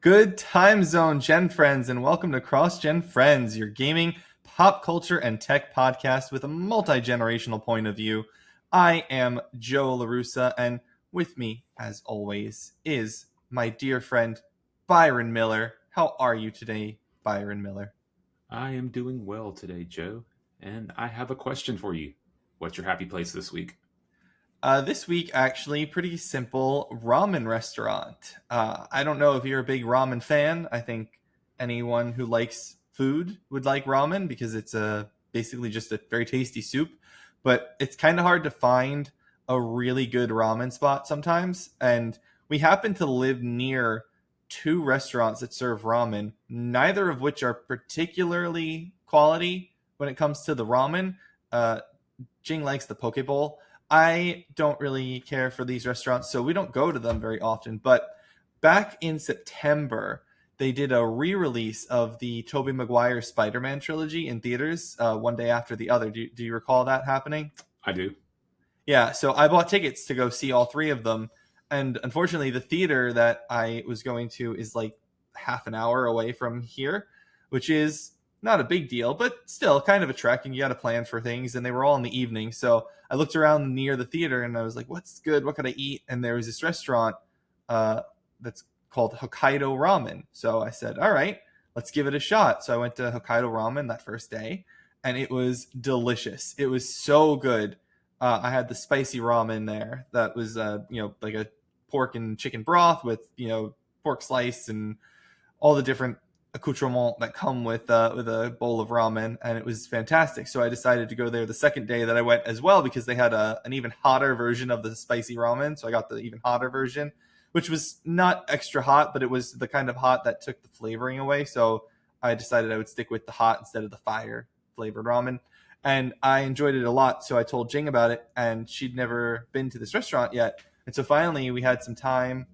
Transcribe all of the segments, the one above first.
Good time zone, Gen Friends, and welcome to CrossGen Friends, your gaming, pop culture, and tech podcast with a multi-generational point of view. I am Joe LaRussa, and with me, as always, is my dear friend Byron Miller. How are you today, Byron Miller? I am doing well today, Joe, and I have a question for you. What's your happy place this week? This week, actually, pretty simple ramen restaurant. I don't know if you're a big ramen fan. I think anyone who likes food would like ramen because it's basically just a very tasty soup. But it's kind of hard to find a really good ramen spot sometimes. And we happen to live near two restaurants that serve ramen, neither of which are particularly quality when it comes to the ramen. Uh, Jing likes the poke bowl. I don't really care for these restaurants, so we don't go to them very often. But back in September, they did a re-release of the Tobey Maguire Spider-Man trilogy in theaters, one day after the other. Do you recall that happening? I do. Yeah, so I bought tickets to go see all three of them, and unfortunately, the theater that I was going to is like half an hour away from here, which is not a big deal, but still kind of a trek, and you got to plan for things. And they were all in the evening, so I looked around near the theater, and I was like, "What's good? What could I eat?" And there was this restaurant uh, that's called Hokkaido Ramen. So I said, "All right, let's give it a shot." So I went to Hokkaido Ramen that first day, and it was delicious. It was so good. I had the spicy ramen there that was, like a pork and chicken broth with, pork slice and all the different accoutrements that come with a bowl of ramen, and it was fantastic. So I decided to go there the second day that I went as well because they had an even hotter version of the spicy ramen. So I got the even hotter version, which was not extra hot, but it was the kind of hot that took the flavoring away. So I decided I would stick with the hot instead of the fire flavored ramen, and I enjoyed it a lot. So I told Jing about it, and she'd never been to this restaurant yet. And so finally, we had some time,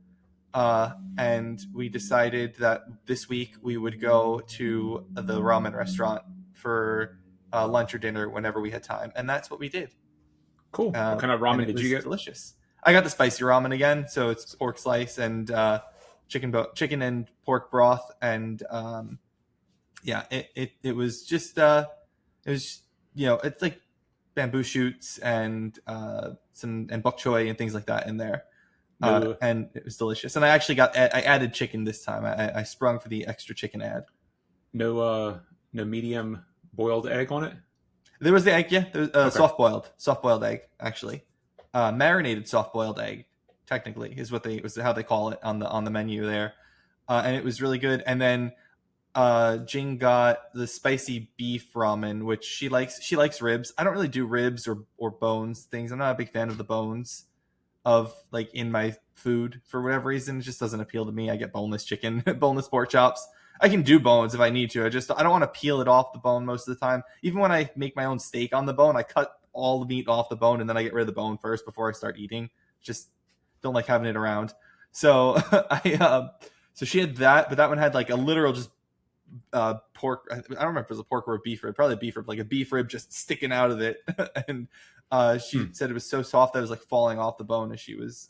and we decided that this week we would go to the ramen restaurant for lunch or dinner whenever we had time, and that's what we did. Cool. What kind of And ramen it did you was get? delicious. I got the spicy ramen again, so it's pork slice and chicken and pork broth, and yeah, it was just it was it's like bamboo shoots and some and bok choy and things like that in there, No, and it was delicious. And I added chicken this time. I sprung for the extra chicken ad. no medium boiled egg on it. There was the egg, yeah. There was, Okay. soft boiled egg actually, marinated soft boiled egg. Technically, is what they was how they call it on the menu there, and it was really good. And then Jing got the spicy beef ramen, which she likes. She likes ribs. I don't really do ribs or bones things. I'm not a big fan of the bones of like in my food for whatever reason. It just doesn't appeal to me. I get boneless chicken, boneless pork chops. I can do bones if I need to. I don't want to peel it off the bone most of the time. Even when I make my own steak on the bone, I cut all the meat off the bone and then I get rid of the bone first before I start eating. Just don't like having it around. So so she had that, but that one had like a literal just pork. I don't remember if it was a pork or a beef rib. Probably a beef rib, like a beef rib just sticking out of it. And she Hmm. said it was so soft that it was like falling off the bone as she was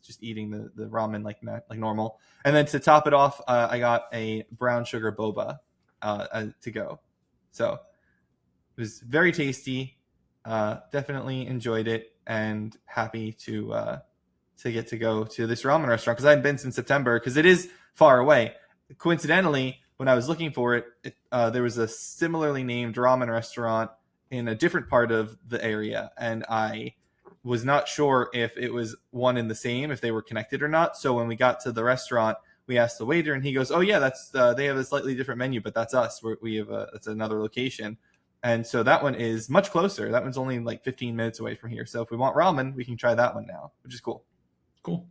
just eating the ramen like normal. And then to top it off, I got a brown sugar boba to go. So it was very tasty. Definitely enjoyed it and happy to get to go to this ramen restaurant because I hadn't been since September because it is far away. Coincidentally, when I was looking for there was a similarly named ramen restaurant in a different part of the area, and I was not sure if it was one and the same, if they were connected or not. So when we got to the restaurant, we asked the waiter, and he goes, "Oh yeah, that's they have a slightly different menu, but that's us. We have that's another location." And so that one is much closer. That one's only like 15 minutes away from here. So if we want ramen, we can try that one now, which is cool. Cool.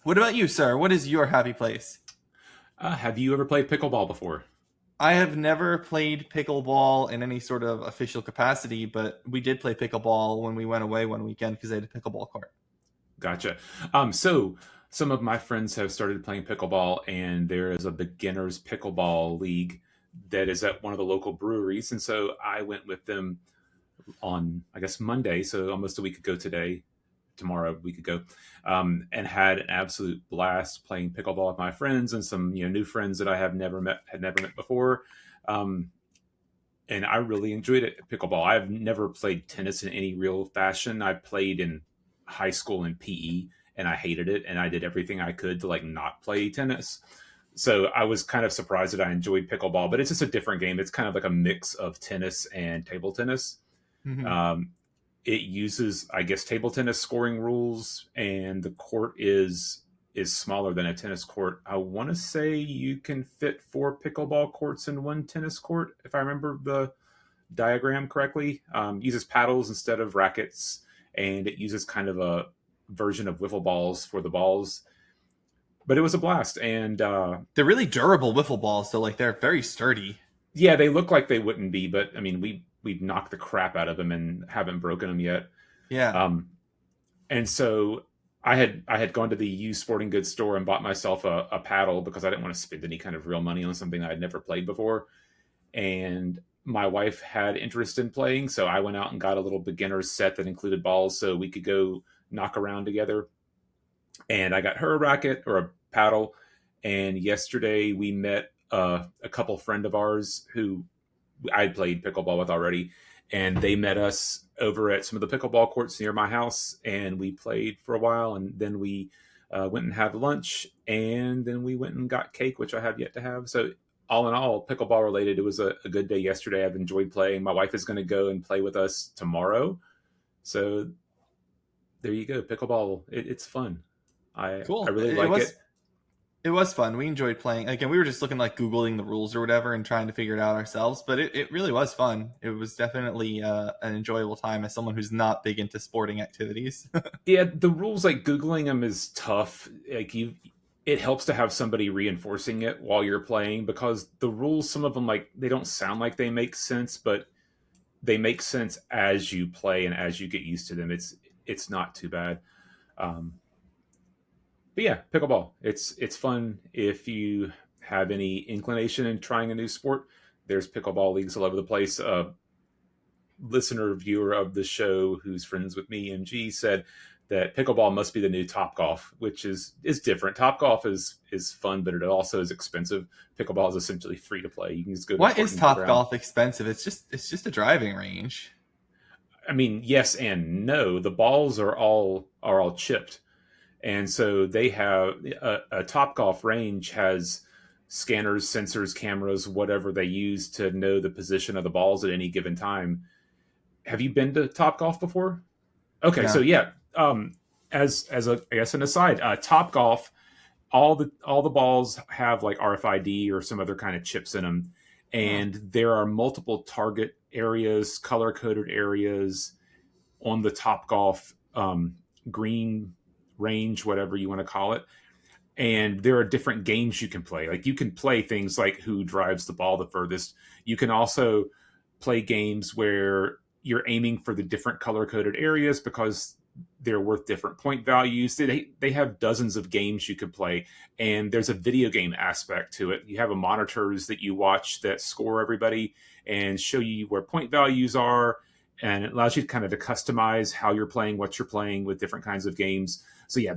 What about you, sir? What is your happy place? Have you ever played pickleball before? I have never played pickleball in any sort of official capacity, but we did play pickleball when we went away one weekend because they had a pickleball court. Gotcha. So some of my friends have started playing pickleball, and there is a beginners pickleball league that is at one of the local breweries. And so I went with them on, I guess, Monday, so almost a week ago today, tomorrow, a week ago, and had an absolute blast playing pickleball with my friends and some new friends that I had never met before. Um, and I really enjoyed it. Pickleball. I've never played tennis in any real fashion. I played in high school in PE, and I hated it. And I did everything I could to like not play tennis. So I was kind of surprised that I enjoyed pickleball, but it's just a different game. It's kind of like a mix of tennis and table tennis. Hmm. Um, it uses, I guess, table tennis scoring rules, and the court is smaller than a tennis court. I want to say you can fit 4 pickleball courts in one tennis court, if I remember the diagram correctly. Uses paddles instead of rackets, and it uses kind of a version of wiffle balls for the balls. But it was a blast, and They're really durable wiffle balls, so like they're very sturdy. yeah, they look like they wouldn't be, but I mean, we've knocked the crap out of them and haven't broken them yet. Yeah. Um, and so I had gone to the used sporting goods store and bought myself a paddle because I didn't want to spend any kind of real money on something I had never played before. And my wife had interest in playing, so I went out and got a little beginner's set that included balls so we could go knock around together. And I got her a racket or a paddle. And yesterday we met a couple friend of ours who I'd played pickleball with already, and they met us over at some of the pickleball courts near my house, and we played for a while, and then we went and had lunch, and then we went and got cake, which I have yet to have. So all in all, pickleball related, it was a good day yesterday. I've enjoyed playing. My wife is going to go and play with us tomorrow, so there you go. Pickleball, it's fun. I Cool. really It like was it. it was fun. We enjoyed playing. Again, we were just looking like Googling the rules or whatever and trying to figure it out ourselves, but it really was fun. It was definitely an enjoyable time as someone who's not big into sporting activities. Yeah, the rules, like googling them is tough. Like it helps to have somebody reinforcing it while you're playing, because the rules, some of them, like they don't sound like they make sense, but they make sense as you play and as you get used to them. It's not too bad. Um, but yeah, pickleball. It's fun if you have any inclination in trying a new sport. There's pickleball leagues all over the place. Listener viewer of the show who's friends with me, MG, said that pickleball must be the new Top Golf, which is different. Top Golf is fun, but it also is expensive. Pickleball is essentially free to play. You can just go to the What court is and move Top around. Golf expensive? It's just a driving range. I mean, yes and no. The balls are all chipped, and so they have a Top Golf range has scanners, sensors, cameras, whatever they use to know the position of the balls at any given time. Have you been to Top Golf before? Okay, so No. yeah, as a, I guess, an aside, Top Golf, all the balls have like RFID or some other kind of chips in them, Oh, and there are multiple target areas, color coded areas on the Top Golf green range, whatever you want to call it. And there are different games you can play. Like you can play things like who drives the ball the furthest. You can also play games where you're aiming for the different color coded areas because they're worth different point values. They have dozens of games you could play, and there's a video game aspect to it. You have a monitors that you watch that score everybody and show you where point values are, and it allows you to kind of to customize how you're playing, what you're playing with different kinds of games. So yeah,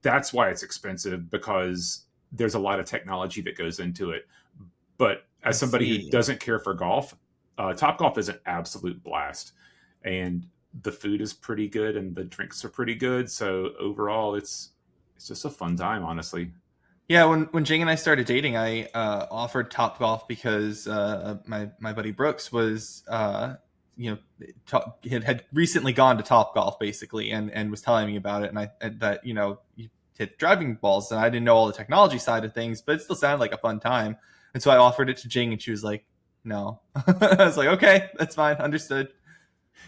that's why it's expensive, because there's a lot of technology that goes into it. But I as somebody who see. doesn't care for golf, Top Golf is an absolute blast, and the food is pretty good and the drinks are pretty good. So overall, it's just a fun time, honestly. Yeah, when Jing and I started dating, I offered Top Golf because my buddy Brooks was had recently gone to Top Golf basically, and was telling me about it, and that you hit driving balls, and I didn't know all the technology side of things, but it still sounded like a fun time, and so I offered it to Jing, and she was like, no. I was like, okay, that's fine, understood.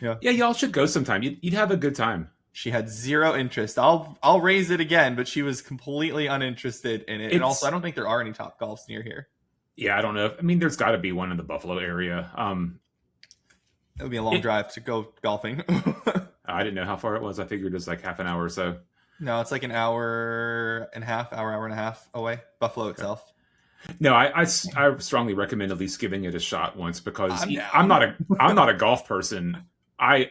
Yeah. Yeah, y'all should go sometime. You'd have a good time. She had zero interest. I'll raise it again, but she was completely uninterested in it. And also, I It's don't think there are any Top Golfs near here. Yeah, I don't know. I mean, there's got to be one in the Buffalo area. It would be a long It drive to go golfing. I didn't know how far it was. I figured it was like half an hour or so. No, it's like an hour and a half away. Buffalo Okay. itself. No, I strongly recommend at least giving it a shot once, because I'm I'm down. not a golf person. I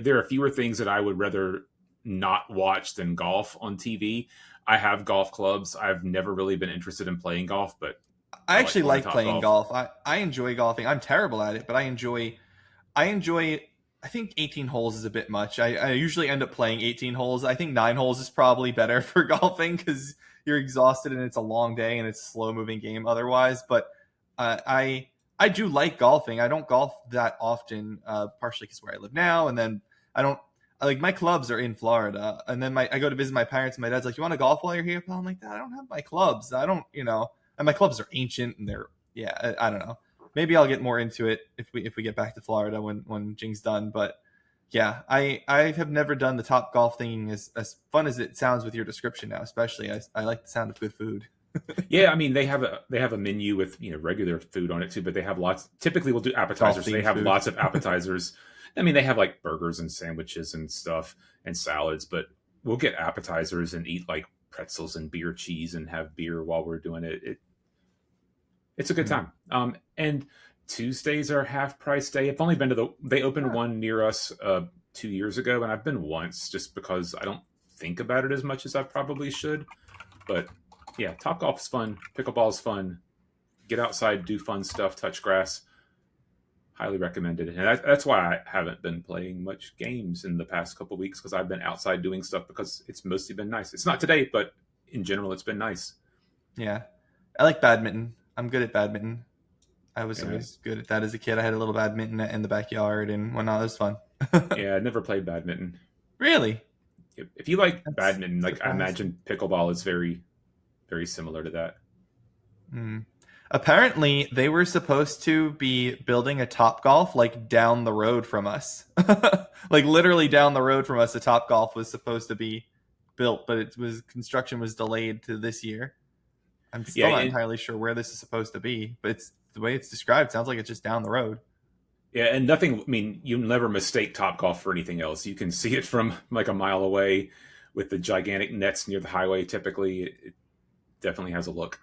there are fewer things that I would rather not watch than golf on TV. I have golf clubs. I've never really been interested in playing golf, but I I like actually going to like Top playing Golf. golf. I enjoy golfing. I'm terrible at it, but I enjoy. I think 18 holes is a bit much. I usually end up playing 18 holes. I think 9 holes is probably better for golfing because you're exhausted and it's a long day and it's a slow moving game otherwise. But I do like golfing. I don't golf that often, partially because where I live now, and then I don't. Like my clubs are in Florida, and then I go to visit my parents, and my dad's like, "You want to golf while you're here?" But I'm like, "I don't have my clubs. I don't, and my clubs are ancient, and they're yeah, I don't know. Maybe I'll get more into it if we get back to Florida when Jing's done. But yeah, I have never done the Top Golf thing as fun as it sounds with your description now. Especially, I like the sound of good food. Yeah, I mean they have a menu with regular food on it too, but they have lots. Typically, we'll do Golf appetizers. So they themed have food. lots of appetizers. I mean, they have like burgers and sandwiches and stuff and salads, but we'll get appetizers and eat like pretzels and beer cheese and have beer while we're doing it. It's a good Hmm. time. And Tuesdays are half price day. I've only been to they opened Huh. one near us 2 years ago, and I've been once just because I don't think about it as much as I probably should. But yeah, Top Golf's fun. Pickleball's fun. Get outside, do fun stuff, touch grass. Highly recommended. And that's why I haven't been playing much games in the past couple weeks because I've been outside doing stuff because it's mostly been nice. It's not today, but in general, it's been nice. Yeah, I like badminton. I'm good at badminton. I was Yeah, always good at that as a kid. I had a little badminton net in the backyard and whatnot. It was fun. yeah. I never played badminton. Really? If you like That's badminton, like I surprising. imagine pickleball is very, very similar to that. Mm. Apparently, they were supposed to be building a Top Golf like down the road from us. Like literally down the road from us, a Top Golf was supposed to be built, but it was construction was delayed to this year. I'm Yeah, still not entirely sure where this is supposed to be, but it's the way it's described sounds like it's just down the road. yeah, and nothing. I mean, you never mistake Topgolf for anything else. You can see it from like a mile away with the gigantic nets near the highway. Typically, it definitely has a look.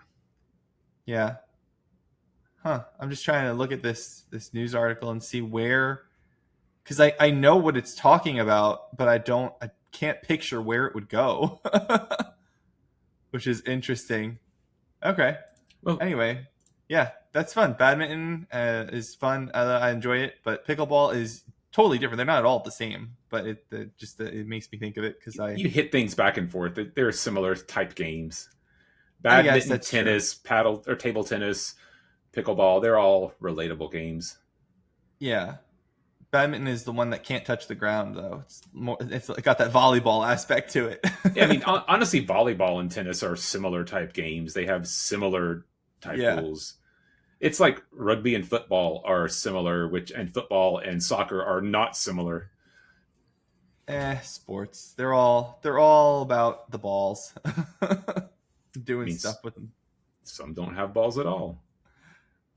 Yeah. Huh. I'm just trying to look at this news article and see where because I know what it's talking about, but I can't picture where it would go. Which is interesting. Okay. Well, Anyway, yeah, that's fun. Badminton is fun. I enjoy it, but pickleball is totally different. They're not at all the same, but it makes me think of it because you hit things back and forth. They're similar type games. I guess Badminton, that's true. tennis, paddle or table tennis, pickleball. They're all relatable games. Yeah, badminton is the one that can't touch the ground though. It's got that volleyball aspect to it. Yeah, I mean, honestly, volleyball and tennis are similar type games. They have similar type Yeah. rules. It's like rugby and football are similar, which and football and soccer are not similar. Sports. They're all about the balls. I Doing mean, stuff with them. some don't have balls at all.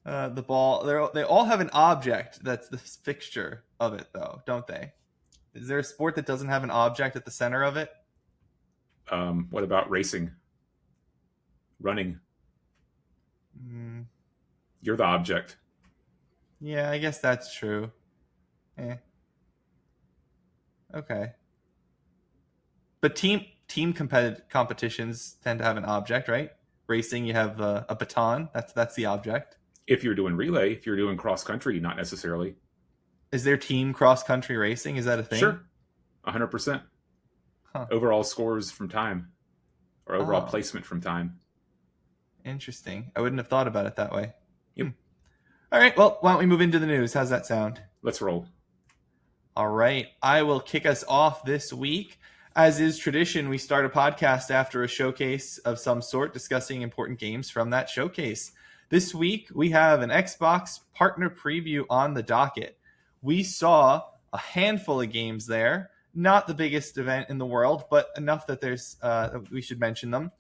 The ball. They all have an object that's the fixture of it, though, don't they? Is there a sport that doesn't have an object at the center of it? What about racing, running? Mm, You're the object. yeah, I guess that's true. Eh, okay. But team competitive competitions tend to have an object, right? Racing, you have a baton. That's the object. If you're doing relay, if you're doing cross country, not necessarily. Is there team cross country racing? Is that a thing? Sure, 100%. Huh. Overall scores from time or overall Oh, placement from time. interesting. I wouldn't have thought about it that way. Hmm. Yep. All right. Well, why don't we move into the news? How's that sound? Let's roll. All right. I will kick us off this week. As is tradition, we start a podcast after a showcase of some sort discussing important games from that showcase. This week, we have an Xbox partner preview on the docket. We saw a handful of games there. Not the biggest event in the world, but enough that we should mention them.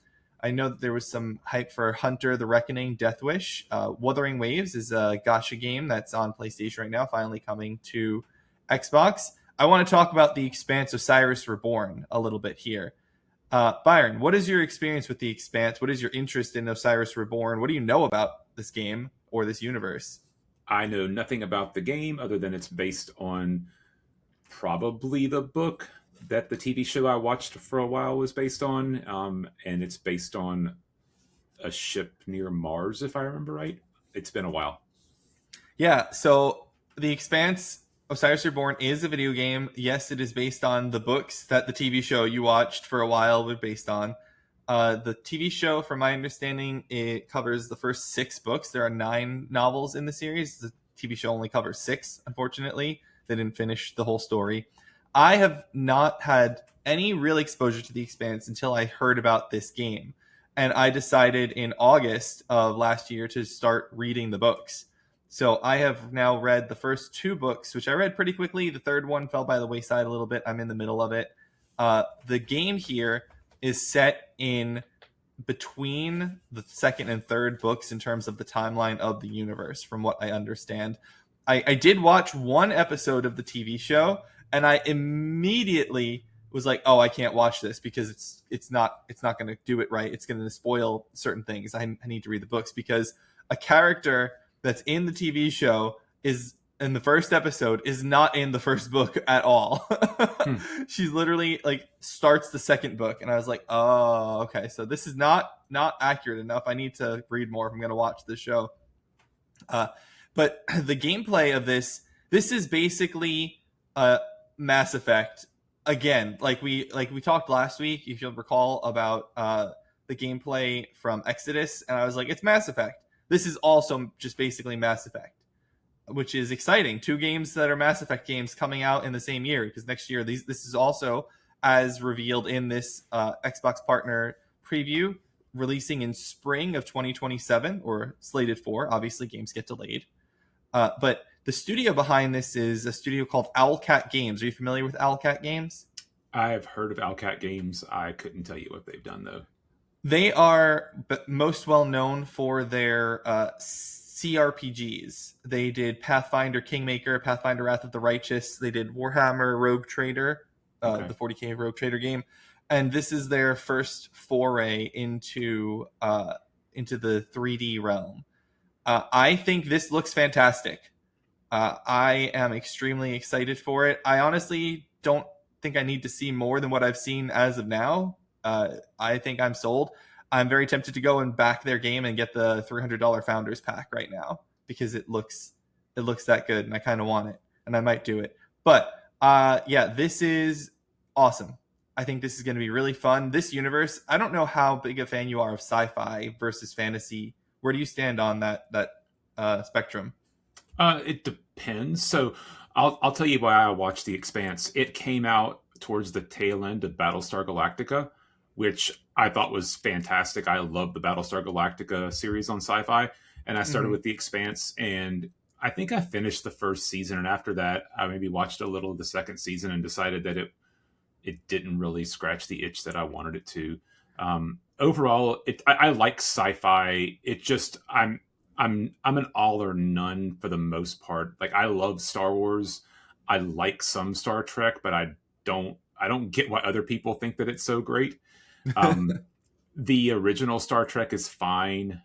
I know that there was some hype for Hunter the Reckoning Death Wish. Wuthering Waves is a gacha game that's on PlayStation right now, finally coming to Xbox. I want to talk about the Expanse Osiris Reborn a little bit here. Byron, what is your experience with the Expanse? What is your interest in Osiris Reborn? What do you know about this game or this universe? I know nothing about the game other than it's based on probably the book that the TV show I watched for a while was based on, and it's based on a ship near Mars, if I remember right. It's been a while. Yeah, so The Expanse, Osiris Reborn is a video game. Yes, it is based on the books that the TV show you watched for a while was based on. The TV show, from my understanding, it covers the first 6 books. There are 9 novels in the series. The TV show only covers 6, unfortunately. They didn't finish the whole story. I have not had any real exposure to The Expanse until I heard about this game. And I decided in August of last year to start reading the books. So I have now read the first 2 books, which I read pretty quickly. The third one fell by the wayside a little bit. I'm in the middle of it. The game here is set in between the second and third books in terms of the timeline of the universe, from what I understand. I did watch one episode of the TV show, and I immediately was like, "Oh, I can't watch this because it's not going to do it right. It's going to spoil certain things. I need to read the books because a character that's in the TV show is in the first episode is not in the first book at all." Hmm. She's literally like starts the second book, and I was like, "Oh, okay. So this is not accurate enough. I need to read more if I'm going to watch this show." Uh, but the gameplay of this is basically Mass Effect again. Like we talked last week, if you'll recall, about the gameplay from Exodus, and I was like, it's Mass Effect. This is also just basically Mass Effect, which is exciting. 2 games that are Mass Effect games coming out in the same year, because next year this is also, as revealed in this Xbox partner preview, releasing in spring of 2027, or slated for. Obviously, games get delayed. But the studio behind this is a studio called Owlcat Games. Are you familiar with Owlcat Games? I've heard of Owlcat Games. I couldn't tell you what they've done though. They are most well known for their CRPGs. They did Pathfinder Kingmaker, Pathfinder Wrath of the Righteous. They did Warhammer Rogue Trader, Okay. the 40K Rogue Trader game. And this is their first foray into the 3D realm. I think this looks fantastic. I am extremely excited for it. I honestly don't think I need to see more than what I've seen as of now. I think I'm sold. I'm very tempted to go and back their game and get the $300 Founders Pack right now because it looks that good, and I kind of want it, and I might do it. But yeah, this is awesome. I think this is going to be really fun. This universe, I don't know how big a fan you are of sci-fi versus fantasy. Where do you stand on that spectrum? It depends. So I'll tell you why I watched The Expanse. It came out towards the tail end of Battlestar Galactica, which I thought was fantastic. I love the Battlestar Galactica series on Sci-Fi, and I started Mm-hmm. with The Expanse, and I think I finished the first season, and after that, I maybe watched a little of the second season and decided that it didn't really scratch the itch that I wanted it to. Overall, I like sci-fi. It just I'm an all or none for the most part. Like I love Star Wars. I like some Star Trek, but I don't get why other people think that it's so great. Um, the original Star Trek is fine.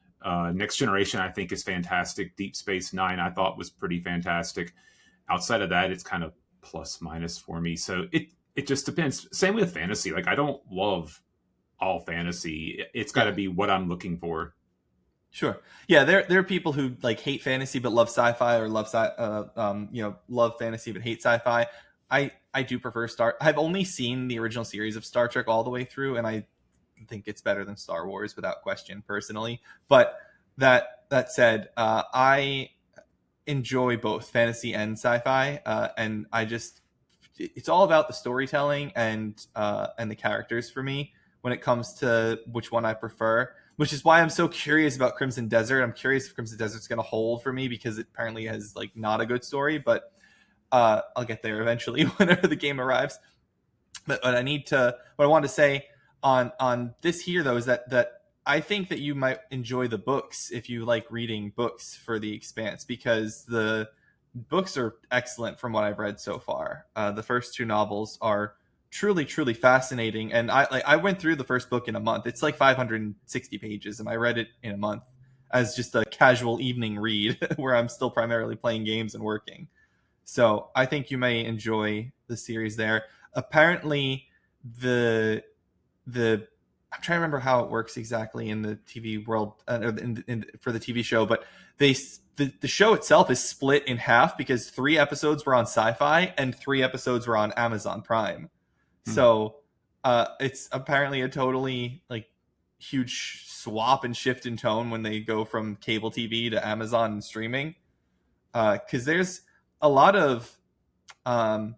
Next Generation I think is fantastic. Deep Space Nine I thought was pretty fantastic. Outside of that, it's kind of plus minus for me. So it just depends. Same with fantasy. Like I don't love all fantasy. It's got to Yeah. be what I'm looking for. Sure. Yeah, there are people who like hate fantasy but love sci-fi, or love fantasy but hate sci-fi. I do prefer Star. I've only seen the original series of Star Trek all the way through, and I think it's better than Star Wars without question, personally. But that said, I enjoy both fantasy and sci-fi, and it's all about the storytelling and the characters for me when it comes to which one I prefer. Which is why I'm so curious about Crimson Desert. I'm curious if Crimson Desert's going to hold for me because it apparently has like not a good story, but I'll get there eventually whenever the game arrives. But what I want to say on this here though is that I think that you might enjoy the books if you like reading books for The Expanse, because the books are excellent from what I've read so far. The first 2 novels are truly fascinating, and I went through the first book in a month. It's like 560 pages, and I read it in a month as just a casual evening read where I'm still primarily playing games and working. So I think you may enjoy the series there. apparently the I'm trying to remember how it works exactly in the TV world, for the TV show, but the show itself is split in half because 3 episodes were on Sci-Fi and 3 episodes were on Amazon Prime. Hmm. So it's apparently a totally like huge swap and shift in tone when they go from cable TV to Amazon and streaming. Because there's a lot of um,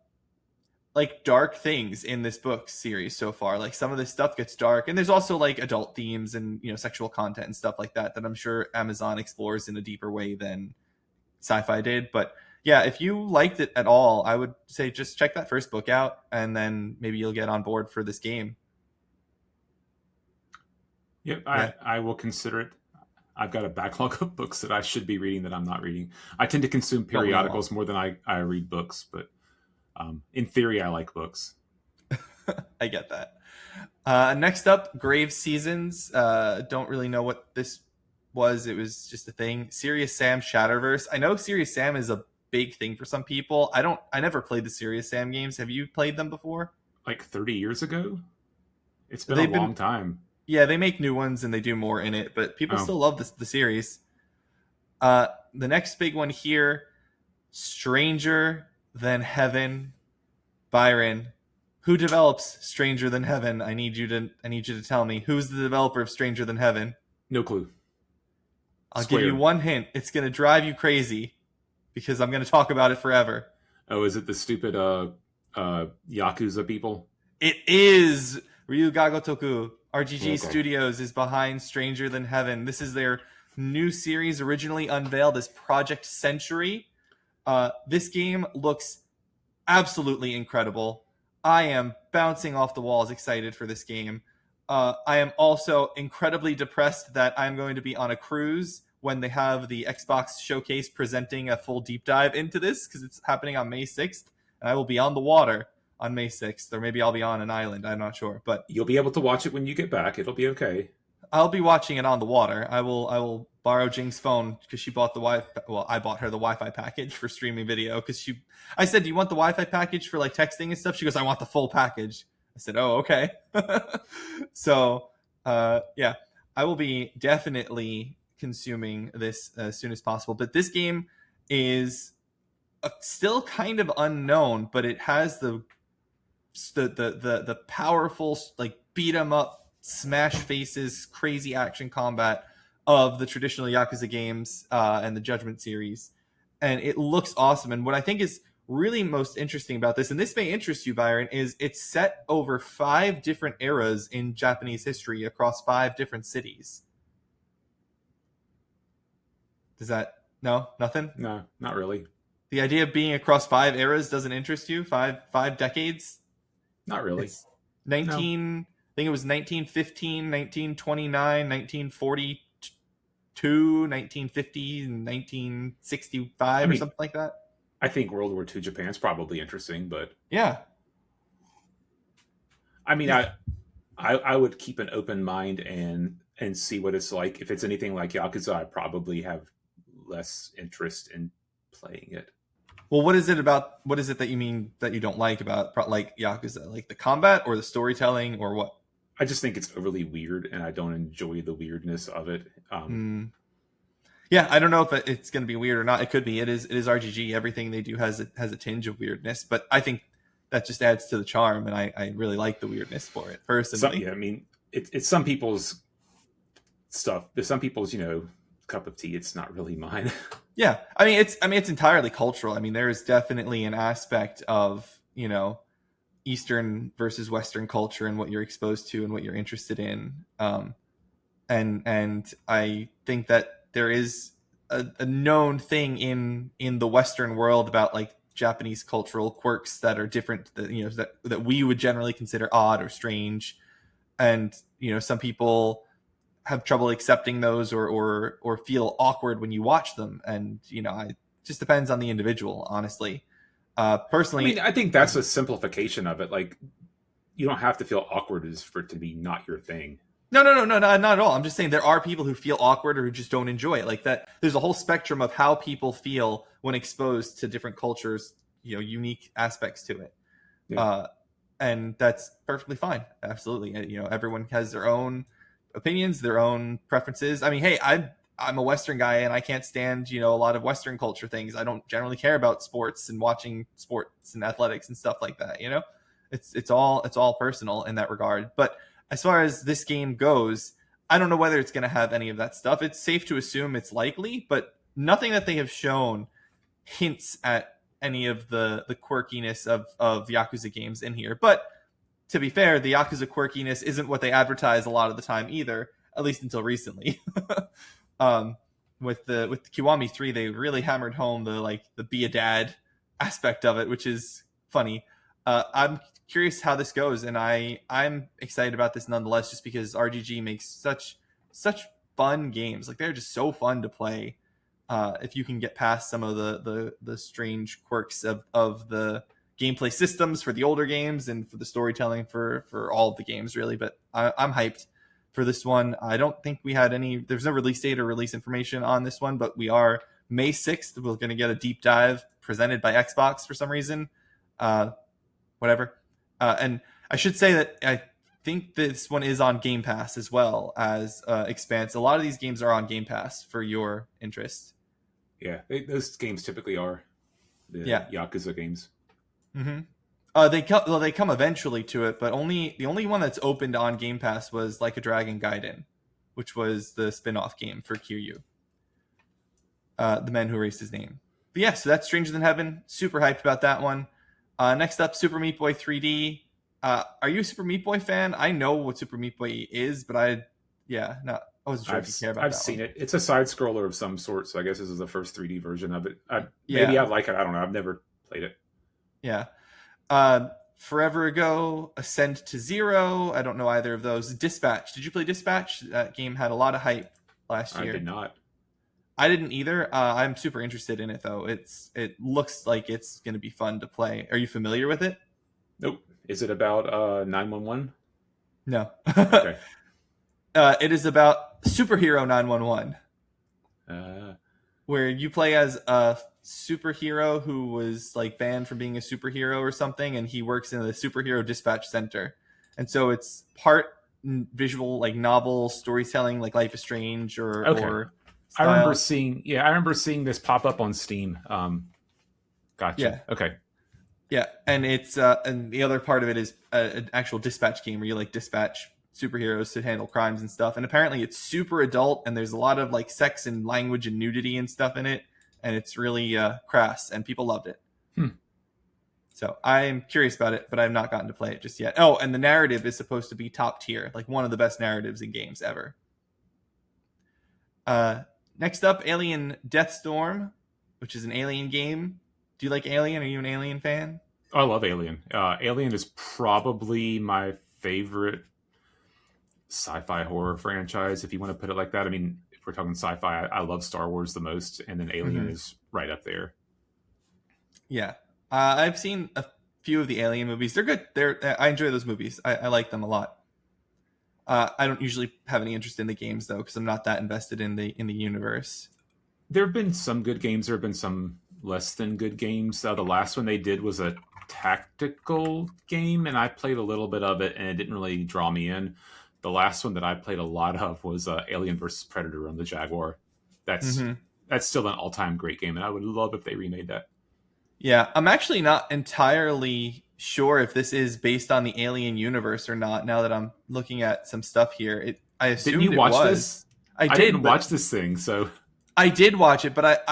like dark things in this book series so far. Like some of this stuff gets dark, and there's also like adult themes and sexual content and stuff like that I'm sure Amazon explores in a deeper way than Sci-Fi did. But yeah, if you liked it at all, I would say just check that first book out, and then maybe you'll get on board for this game. Yep, Yeah, I will consider it. I've got a backlog of books that I should be reading that I'm not reading. I tend to consume don't we all? periodicals more than I read books, but in theory, I like books. I get that. Next up, Grave Seasons. Don't really know what this was. It was just a thing. Serious Sam Shatterverse. I know Serious Sam is a big thing for some people. I don't. I never played the Serious Sam games. Have you played them before? Like 30 years ago? It's been a They've been. long time. Yeah, they make new ones and they do more in it, but people Oh, still love the series. The next big one here, Stranger Than Heaven. Byron, who develops Stranger Than Heaven? I need you to tell me who's the developer of Stranger Than Heaven. no clue. I'll give you Square. one hint. It's going to drive you crazy because I'm going to talk about it forever. Oh, is it the stupid Yakuza people? It is Ryuga Gotoku. RGG Okay. Studios is behind Stranger Than Heaven. This is their new series, originally unveiled as Project Century. This game looks absolutely incredible. I am bouncing off the walls excited for this game. I am also incredibly depressed that I'm going to be on a cruise when they have the Xbox showcase presenting a full deep dive into this because it's happening on May 6th, and I will be on the water on May 6th, or maybe I'll be on an island. I'm not sure, but You'll be able to watch it when you get back. It'll be okay. I'll be watching it on the water. I will borrow Jing's phone because she bought the Wi-Fi. Well, I bought her the Wi-Fi package for streaming video because I said, "Do you want the Wi-Fi package for like texting and stuff?" She goes, "I want the full package." I said, "Oh, okay." So, yeah, I will be definitely consuming this as soon as possible. But this game is still kind of unknown, but it has the powerful like beat 'em up, smash faces, crazy action combat of the traditional Yakuza games and the Judgment series, and it looks awesome. And what I think is really most interesting about this, and this may interest you, Byron, is it's set over 5 different eras in Japanese history across 5 different cities. Does that no nothing? No, not really. The idea of being across 5 eras doesn't interest you? Five decades? Not really. It's No. 19, I think it was 1915, 1929, 1942, 1950, 1965 I or mean, something like that. I think World War II Japan's probably interesting, but Yeah. I mean, I would keep an open mind and see what it's like. If it's anything like Yakuza, I probably have less interest in playing it. Well, what is it that you mean that you don't like about like Yakuza? Like the combat or the storytelling or what? I just think it's overly weird, and I don't enjoy the weirdness of it. Hmm. Yeah, I don't know if it's going to be weird or not. It could be. It is RGG. Everything they do has a tinge of weirdness, but I think that just adds to the charm, and I really like the weirdness for it personally. Yeah, I mean, it's some people's stuff. There's some people's, cup of tea. It's not really mine. Yeah, it's entirely cultural. I mean, there is definitely an aspect of Eastern versus Western culture and what you're exposed to and what you're interested in. And I think that there is a known thing in the Western world about like Japanese cultural quirks that are different that we would generally consider odd or strange, and some people have trouble accepting those or feel awkward when you watch them, and it just depends on the individual, honestly. I mean, Personally, I think that's a simplification of it. Like, you don't have to feel awkward as for it to be not your thing. no, not at all. I'm just saying there are people who feel awkward or who just don't enjoy it. Like that, there's a whole spectrum of how people feel when exposed to different cultures, unique aspects to it. Yeah. Uh, and that's perfectly fine. Absolutely. Everyone has their own opinions, their own preferences. I mean, hey, I'm a Western guy and I can't stand, a lot of Western culture things. I don't generally care about sports and watching sports and athletics and stuff like that. It's all personal in that regard. But as far as this game goes, I don't know whether it's going to have any of that stuff. It's safe to assume it's likely, but nothing that they have shown hints at any of the quirkiness of Yakuza games in here. But to be fair, the Yakuza quirkiness isn't what they advertise a lot of the time either, at least until recently. With the Kiwami 3, they really hammered home the be a dad aspect of it, which is funny. I'm curious how this goes, and I'm excited about this nonetheless, just because RGG makes such fun games. Like, they're just so fun to play. If you can get past some of the strange quirks of the gameplay systems for the older games and for the storytelling for all of the games, really. But I'm hyped for this one. I don't think there's no release date or release information on this one, but we are May 6th. We're going to get a deep dive presented by Xbox for some reason. Whatever. And I should say that I think this one is on Game Pass as well as Expanse. A lot of these games are on Game Pass for your interest. Yeah, those games typically are the Yakuza games. Mm-hmm. They come eventually to it, but the only one that's opened on Game Pass was Like a Dragon Gaiden, which was the spin-off game for Kiryu, the man who erased his name. But yeah, so that's Stranger Than Heaven. Super hyped about that one. Next up, Super Meat Boy 3D. Are you a Super Meat Boy fan? I know what Super Meat Boy is, but I wasn't sure if you care about I've that seen one. it. It's a side scroller of some sort, so I guess this is the first 3D version of it. Yeah. Maybe I like it. I don't know. I've never played it. Yeah. Forever Ago, Ascend to Zero. I don't know either of those. Dispatch. Did you play Dispatch? That game had a lot of hype last year. I did not. I didn't either. I'm super interested in it, though. It looks like it's going to be fun to play. Are you familiar with it? Nope. Is it about 911? No. Okay. It is about Superhero 911, where you play as a superhero who was banned from being a superhero or something, and he works in the superhero dispatch center. And so it's part visual, novel storytelling, like Life is Strange or I remember seeing this pop up on Steam. Gotcha. Yeah. Okay. Yeah, and it's and the other part of it is an actual dispatch game where you dispatch superheroes to handle crimes and stuff. And apparently it's super adult, and there's a lot of sex and language and nudity and stuff in it, and it's really crass, and people loved it. So I'm curious about it, but I've not gotten to play it just yet. Oh, and the narrative is supposed to be top tier, one of the best narratives in games ever. Next up, Alien Deathstorm, which is an Alien game. Do you like Alien? Are you an Alien fan? I love Alien. Alien is probably my favorite sci-fi horror franchise, if you want to put it like that. I mean, if we're talking sci-fi, I love Star Wars the most, and then Alien is right up there. Yeah. I've seen a few of the Alien movies. They're good. I enjoy those movies. I like them a lot. I don't usually have any interest in the games, though, because I'm not that invested in the universe. There have been some good games. There have been some less than good games. The last one they did was a tactical game, and I played a little bit of it, and it didn't really draw me in. The last one that I played a lot of was Alien vs. Predator on the Jaguar. That's still an all-time great game, and I would love if they remade that. Yeah, I'm actually not entirely sure if this is based on the Alien universe or not, now that I'm looking at some stuff here. I assumed Didn't you watch it was. This? I didn't watch this thing, so... I did watch it, but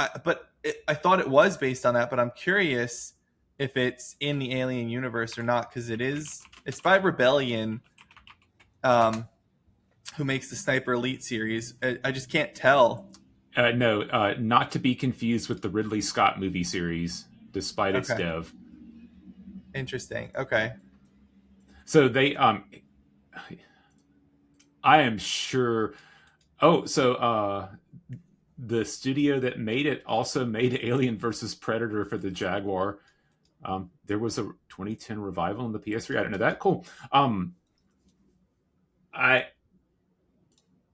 I thought it was based on that, but I'm curious if it's in the Alien universe or not, because it's by Rebellion, who makes the Sniper Elite series. I just can't tell. No, not to be confused with the Ridley Scott movie series, despite its dev. Interesting. Okay. So they, I am sure. Oh, so the studio that made it also made Alien versus Predator for the Jaguar. There was a 2010 revival on the PS3. I don't know that. Cool.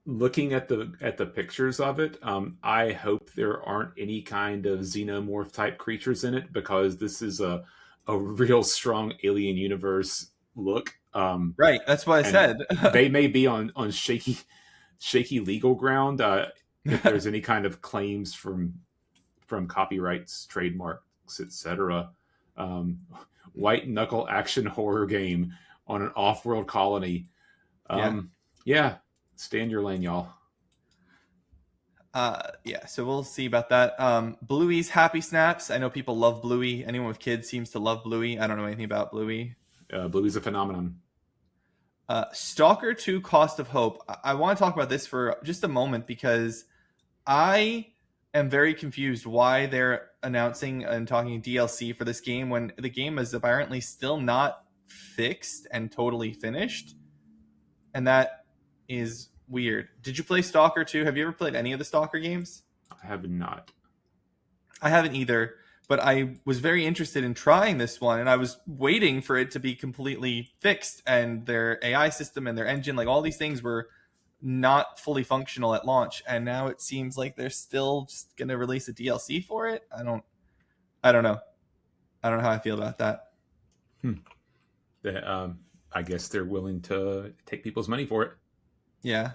Looking at the pictures of it, I hope there aren't any kind of xenomorph type creatures in it, because this is a real strong Alien universe look. Right. That's what I And said. they may be on shaky legal ground if there's any kind of claims from copyrights, trademarks, etc. Um, white knuckle action horror game on an off-world colony. Yeah. Yeah, stay in your lane, y'all. Yeah, so we'll see about that. Bluey's Happy Snaps. I know people love Bluey. Anyone with kids seems to love Bluey. I don't know anything about Bluey. Bluey's a phenomenon. Stalker 2 Cost of Hope. I want to talk about this for just a moment because I am very confused why they're announcing and talking DLC for this game when the game is apparently still not fixed and totally finished. And that is weird. Did you play Stalker 2? Have you ever played any of the Stalker games? I have not. I haven't either, but I was very interested in trying this one, and I was waiting for it to be completely fixed, and their AI system and their engine, like all these things, were not fully functional at launch, and now it seems like they're still just going to release a DLC for it. I don't know. I don't know how I feel about that. Hmm. I guess they're willing to take people's money for it. Yeah.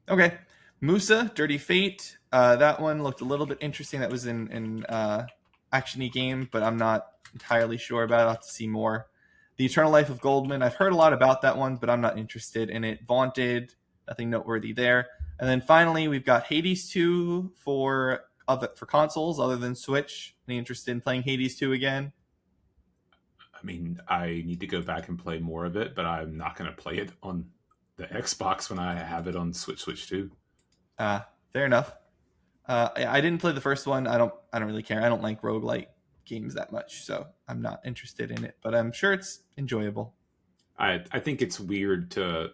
Okay. Musa, Dirty Fate. That one looked a little bit interesting. That was in actiony game, but I'm not entirely sure about it. I'll have to see more. The Eternal Life of Goldman. I've heard a lot about that one, but I'm not interested in it. Vaunted, nothing noteworthy there. And then finally, we've got Hades 2 for consoles other than Switch. Any interest in playing Hades 2 again? I mean, I need to go back and play more of it, but I'm not going to play it on the Xbox when I have it on Switch 2. Fair enough. I didn't play the first one. I don't really care. I don't like roguelike games that much, so I'm not interested in it. But I'm sure it's enjoyable. I think it's weird to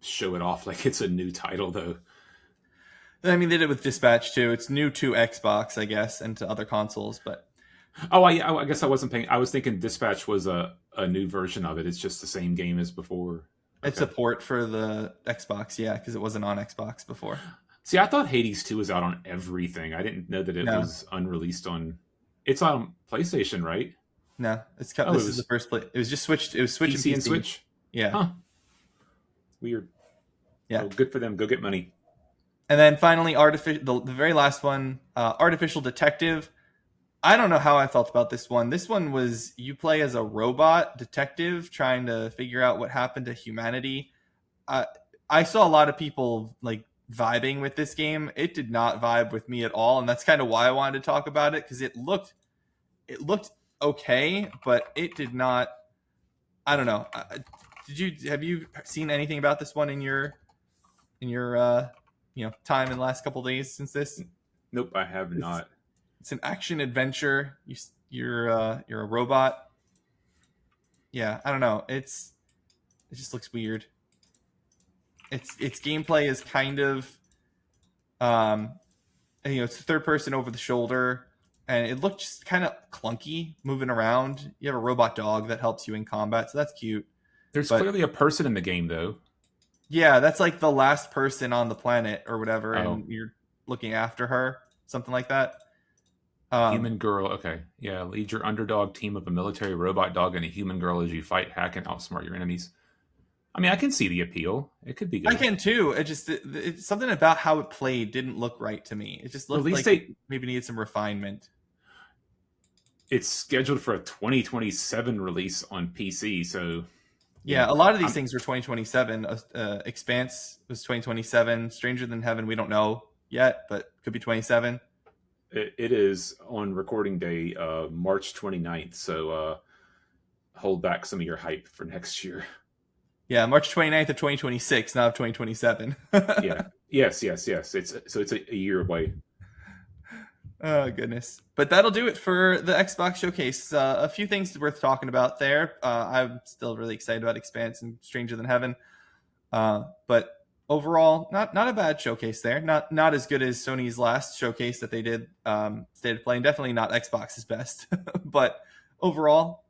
show it off like it's a new title, though. I mean, they did it with Dispatch too. It's new to Xbox, I guess, and to other consoles. But Oh, I guess I wasn't paying. I was thinking Dispatch was a new version of it. It's just the same game as before. it's Okay. a port for the Xbox, yeah, because it wasn't on Xbox before. See, I thought Hades 2 was out on everything. I didn't know that it No, was unreleased on. It's on PlayStation, right? no, Oh, it this is the was first play. It was just switched. It was Switch and PC and PC. Switch. Yeah, Huh. Weird. yeah. Oh, good for them. Go get money. And then finally, the very last one, Artificial Detective. I don't know how I felt about this one. This one was you play as a robot detective trying to figure out what happened to humanity. Uh, I saw a lot of people like vibing with this game. It did not vibe with me at all, and that's kind of why I wanted to talk about it because it looked okay, but it did not. I don't know. Have you seen anything about this one in your time in the last couple days since this? Nope, I have It's not. it's an action adventure. You're a robot. Yeah, I don't know. It just looks weird. Its gameplay is kind of um it's third person over the shoulder, and it looked just kind of clunky moving around. You have a robot dog that helps you in combat, so that's cute. There's But clearly a person in the game, though. yeah, that's like the last person on the planet or whatever, Oh, and you're looking after her, something like that. a Um, human girl. Okay, yeah. Lead your underdog team of a military robot dog and a human girl as you fight, hack, and outsmart your enemies. I mean, I can see the appeal. It could be I good. can too. It's something about how it played didn't look right to me. It just looked Release like it date. maybe needed some refinement. It's scheduled for a 2027 release on PC. So Yeah, yeah, a lot of these I'm, things were 2027. Expanse was 2027. Stranger Than Heaven, we don't know yet, but could be 27. it is on recording day, March 29th. So hold back some of your hype for next year. Yeah, March 29th of 2026, not of 2027. Yeah. Yes. It's a year away. Oh goodness! But that'll do it for the Xbox showcase. A few things worth talking about there. I'm still really excited about Expanse and Stranger Than Heaven. But overall, not a bad showcase there. Not as good as Sony's last showcase that they did, State of Play, and definitely not Xbox's best. But overall,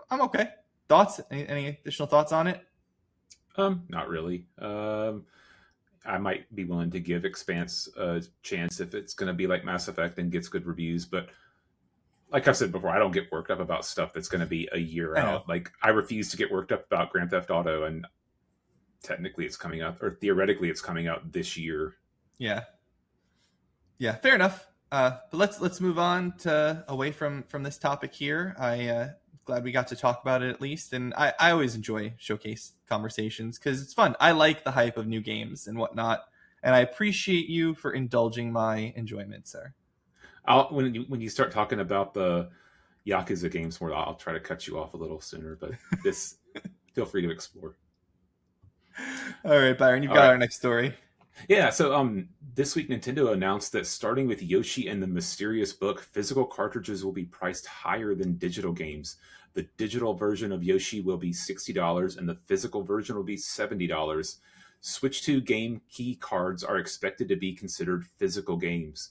I'm okay. Thoughts? Any additional thoughts on it? Not really. I might be willing to give Expanse a chance if it's going to be like Mass Effect and gets good reviews, but like I've said before, I don't get worked up about stuff that's going to be a year I know. out. Like I refuse to get worked up about Grand Theft Auto, and technically it's coming out, or theoretically it's coming out this year. Yeah, yeah, fair enough. But let's move on to away from this topic here. Glad we got to talk about it at least, and I always enjoy showcase conversations because it's fun. I like the hype of new games and whatnot, and I appreciate you for indulging my enjoyment, sir. When you start talking about the Yakuza games more, I'll try to cut you off a little sooner. But this, feel free to explore. All right, Byron, you've All got right. our next story. Yeah, so this week Nintendo announced that starting with Yoshi and the Mysterious Book, physical cartridges will be priced higher than digital games. The digital version of Yoshi will be $60 and the physical version will be $70. Switch 2 game key cards are expected to be considered physical games.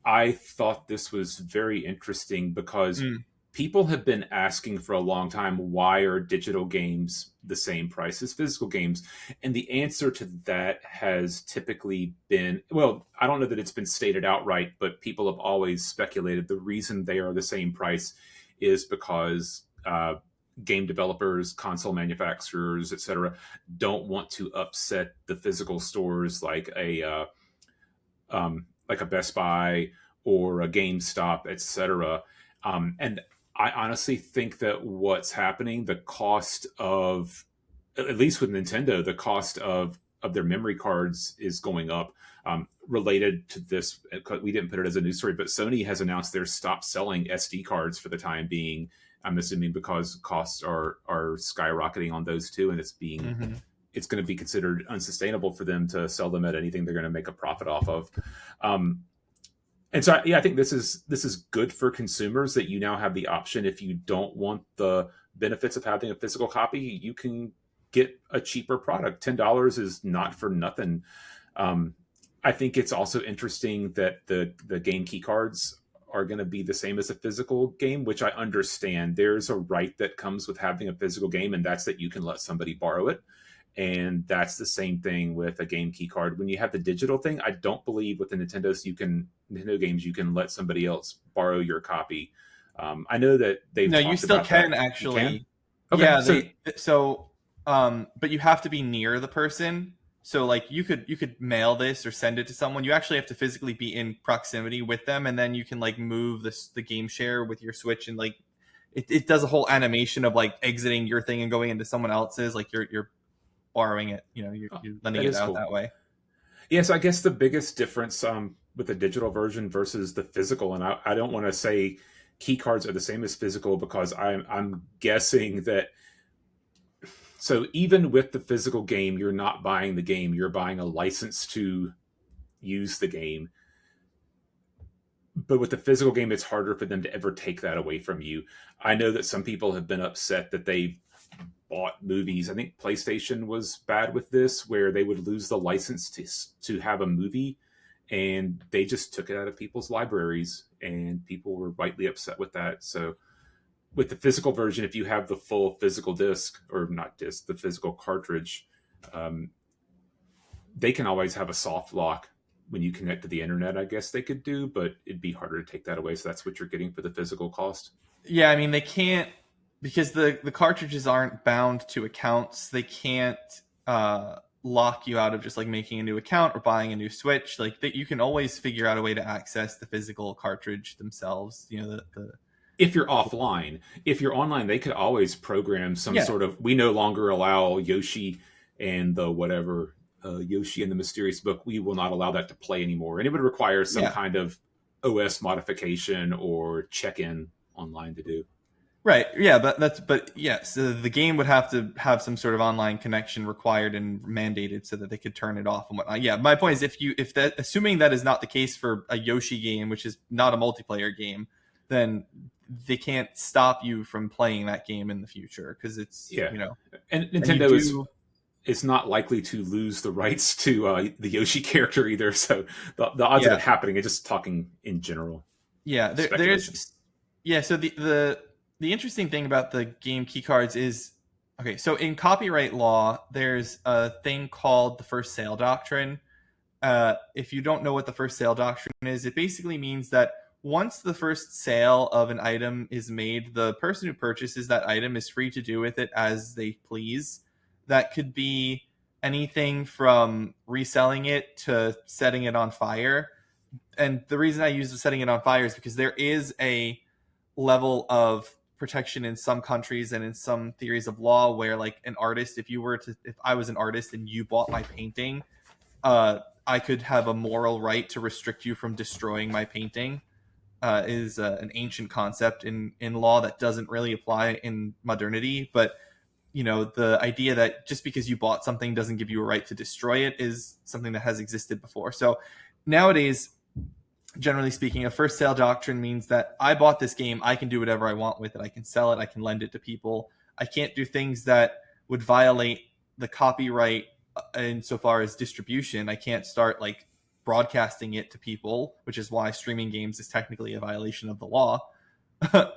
I thought this was very interesting because Mm, people have been asking for a long time, why are digital games the same price as physical games? And the answer to that has typically been, well, I don't know that it's been stated outright, but people have always speculated the reason they are the same price is because game developers, console manufacturers, etc., don't want to upset the physical stores like a Best Buy or a GameStop, etc. And I honestly think that what's happening, the cost of, at least with Nintendo, the cost of their memory cards is going up. Related to this, we didn't put it as a news story, but Sony has announced they're stopped selling SD cards for the time being. I'm assuming because costs are skyrocketing on those too, and hmm it's going to be considered unsustainable for them to sell them at anything they're going to make a profit off of. Um, and so, yeah, I think this is good for consumers that you now have the option. If you don't want the benefits of having a physical copy, you can get a cheaper product. $10 is not for nothing. Um, I think it's also interesting that the game key cards are going to be the same as a physical game, which I understand. There's a right that comes with having a physical game, and that's that you can let somebody borrow it. And that's the same thing with a game key card. When you have the digital thing, I don't believe with the Nintendo games you can let somebody else borrow your copy. I know that they've No, you talked still about can that. You can? actually. Okay, Yeah, so but you have to be near the person. So like you could mail this or send it to someone. You actually have to physically be in proximity with them, and then you can like move the game share with your Switch, and like it does a whole animation of like exiting your thing and going into someone else's. Like you're borrowing it. You're lending that it is out cool. that way. Yeah, so I guess the biggest difference with the digital version versus the physical, and I don't want to say key cards are the same as physical because I'm guessing that. So even with the physical game, you're not buying the game; you're buying a license to use the game. But with the physical game, it's harder for them to ever take that away from you. I know that some people have been upset that they've bought movies. I think PlayStation was bad with this, where they would lose the license to have a movie, and they just took it out of people's libraries, and people were rightly upset with that. So with the physical version, if you have the full physical disc, or not disc, the physical cartridge, um, they can always have a soft lock when you connect to the internet. I guess they could do, but it'd be harder to take that away. So that's what you're getting for the physical cost. Yeah, I mean they can't because the cartridges aren't bound to accounts. They can't lock you out of just like making a new account or buying a new Switch. Like that, you can always figure out a way to access the physical cartridge themselves. The If you're offline. If you're online, they could always program some yeah, sort of, we no longer allow Yoshi and the whatever, Yoshi and the Mysterious Book, we will not allow that to play anymore. And it would require some yeah, kind of OS modification or check in online to do. right, yeah. But yes, the game would have to have some sort of online connection required and mandated so that they could turn it off and whatnot. Yeah, my point is if that assuming that is not the case for a Yoshi game, which is not a multiplayer game, then they can't stop you from playing that game in the future because it's Yeah. And and you Nintendo do. is not likely to lose the rights to the Yoshi character either. So the odds of Yeah, it happening, it's just talking in general yeah. speculation. Yeah. So the interesting thing about the game keycards is okay. So in copyright law, there's a thing called the first sale doctrine. If you don't know what the first sale doctrine is, it basically means that once the first sale of an item is made, the person who purchases that item is free to do with it as they please. That could be anything from reselling it to setting it on fire. And the reason I use the setting it on fire is because there is a level of protection in some countries and in some theories of law where, like, an artist, if I was an artist and you bought my painting, I could have a moral right to restrict you from destroying my painting. Is an ancient concept in law that doesn't really apply in modernity. But the idea that just because you bought something doesn't give you a right to destroy it is something that has existed before. So nowadays, generally speaking, a first sale doctrine means that I bought this game, I can do whatever I want with it. I can sell it, I can lend it to people. I can't do things that would violate the copyright insofar as distribution. I can't start like broadcasting it to people, which is why streaming games is technically a violation of the law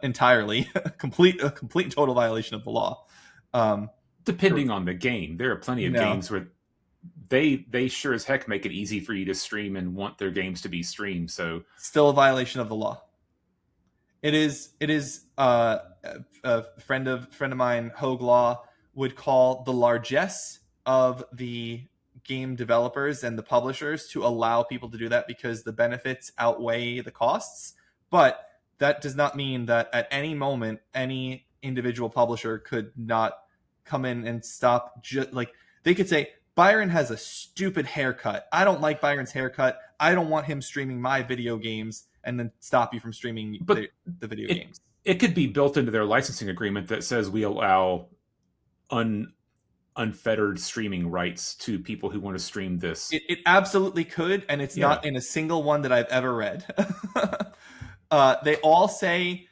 entirely, a complete total violation of the law. Depending on the game, there are plenty of No, games where they sure as heck make it easy for you to stream and want their games to be streamed. So still a violation of the law. It is. A friend of mine, Hogue Law, would call the largesse of the game developers and the publishers to allow people to do that because the benefits outweigh the costs. But that does not mean that at any moment any individual publisher could not come in and stop. Like, they could say, Byron has a stupid haircut. I don't like Byron's haircut. I don't want him streaming my video games, and then stop you from streaming but the video it, games. it could be built into their licensing agreement that says we allow unfettered streaming rights to people who want to stream this. It absolutely could, and it's not in a single one that I've ever read. They all say,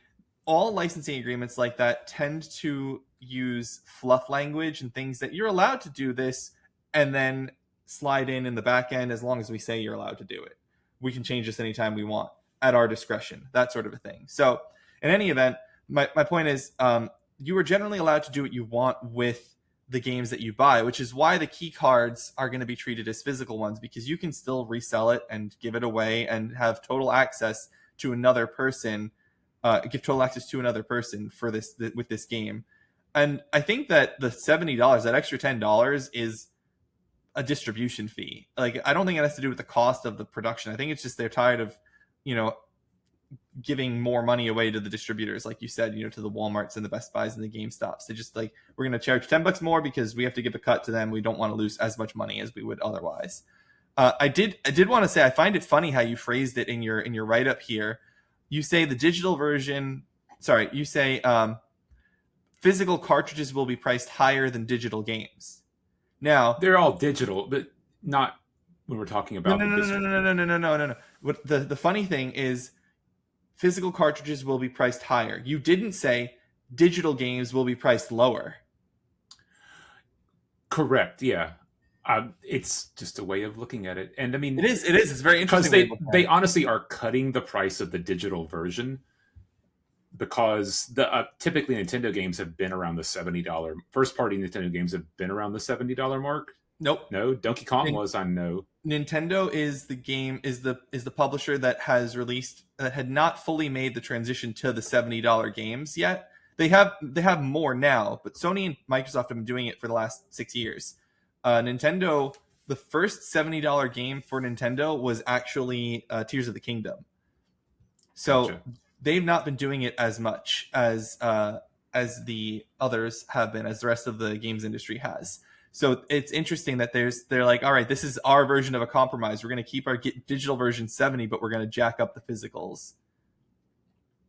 all licensing agreements like that tend to use fluff language and things that you're allowed to do this, and then slide in the back end as long as we say you're allowed to do it. We can change this anytime we want at our discretion, that sort of a thing. So in any event, my point is, you are generally allowed to do what you want with the games that you buy, which is why the key cards are going to be treated as physical ones, because you can still resell it and give it away and have total access to another person, give total access to another person for this with this game. And I think that the $70, that extra $10, is a distribution fee. Like, I don't think it has to do with the cost of the production. I think it's just they're tired of, giving more money away to the distributors, like you said, to the Walmarts and the Best Buys and the GameStops. They just like, we're going to charge $10 more because we have to give a cut to them. We don't want to lose as much money as we would otherwise. I did want to say, I find it funny how you phrased it in your write up here. You say the digital version. Sorry, you say physical cartridges will be priced higher than digital games. Now, they're all digital, but not when we're talking about no. What the funny thing is, physical cartridges will be priced higher. You didn't say digital games will be priced lower. Correct. Yeah. It's just a way of looking at it. And I mean, it is. It's very interesting. Because they honestly are cutting the price of the digital version, because typically Nintendo games have been around the $70. First party Nintendo games have been around the $70 mark. Nope. No, Donkey Kong was on no. Nintendo is the publisher that has released, that had not fully made the transition to the $70 games yet. They have more now, but Sony and Microsoft have been doing it for the last 6 years. Nintendo, the first $70 game for Nintendo was actually Tears of the Kingdom. So gotcha. They've not been doing it as much as the others have been, as the rest of the games industry has. So it's interesting that they're like, all right, this is our version of a compromise. We're going to keep our digital version 70, but we're going to jack up the physicals.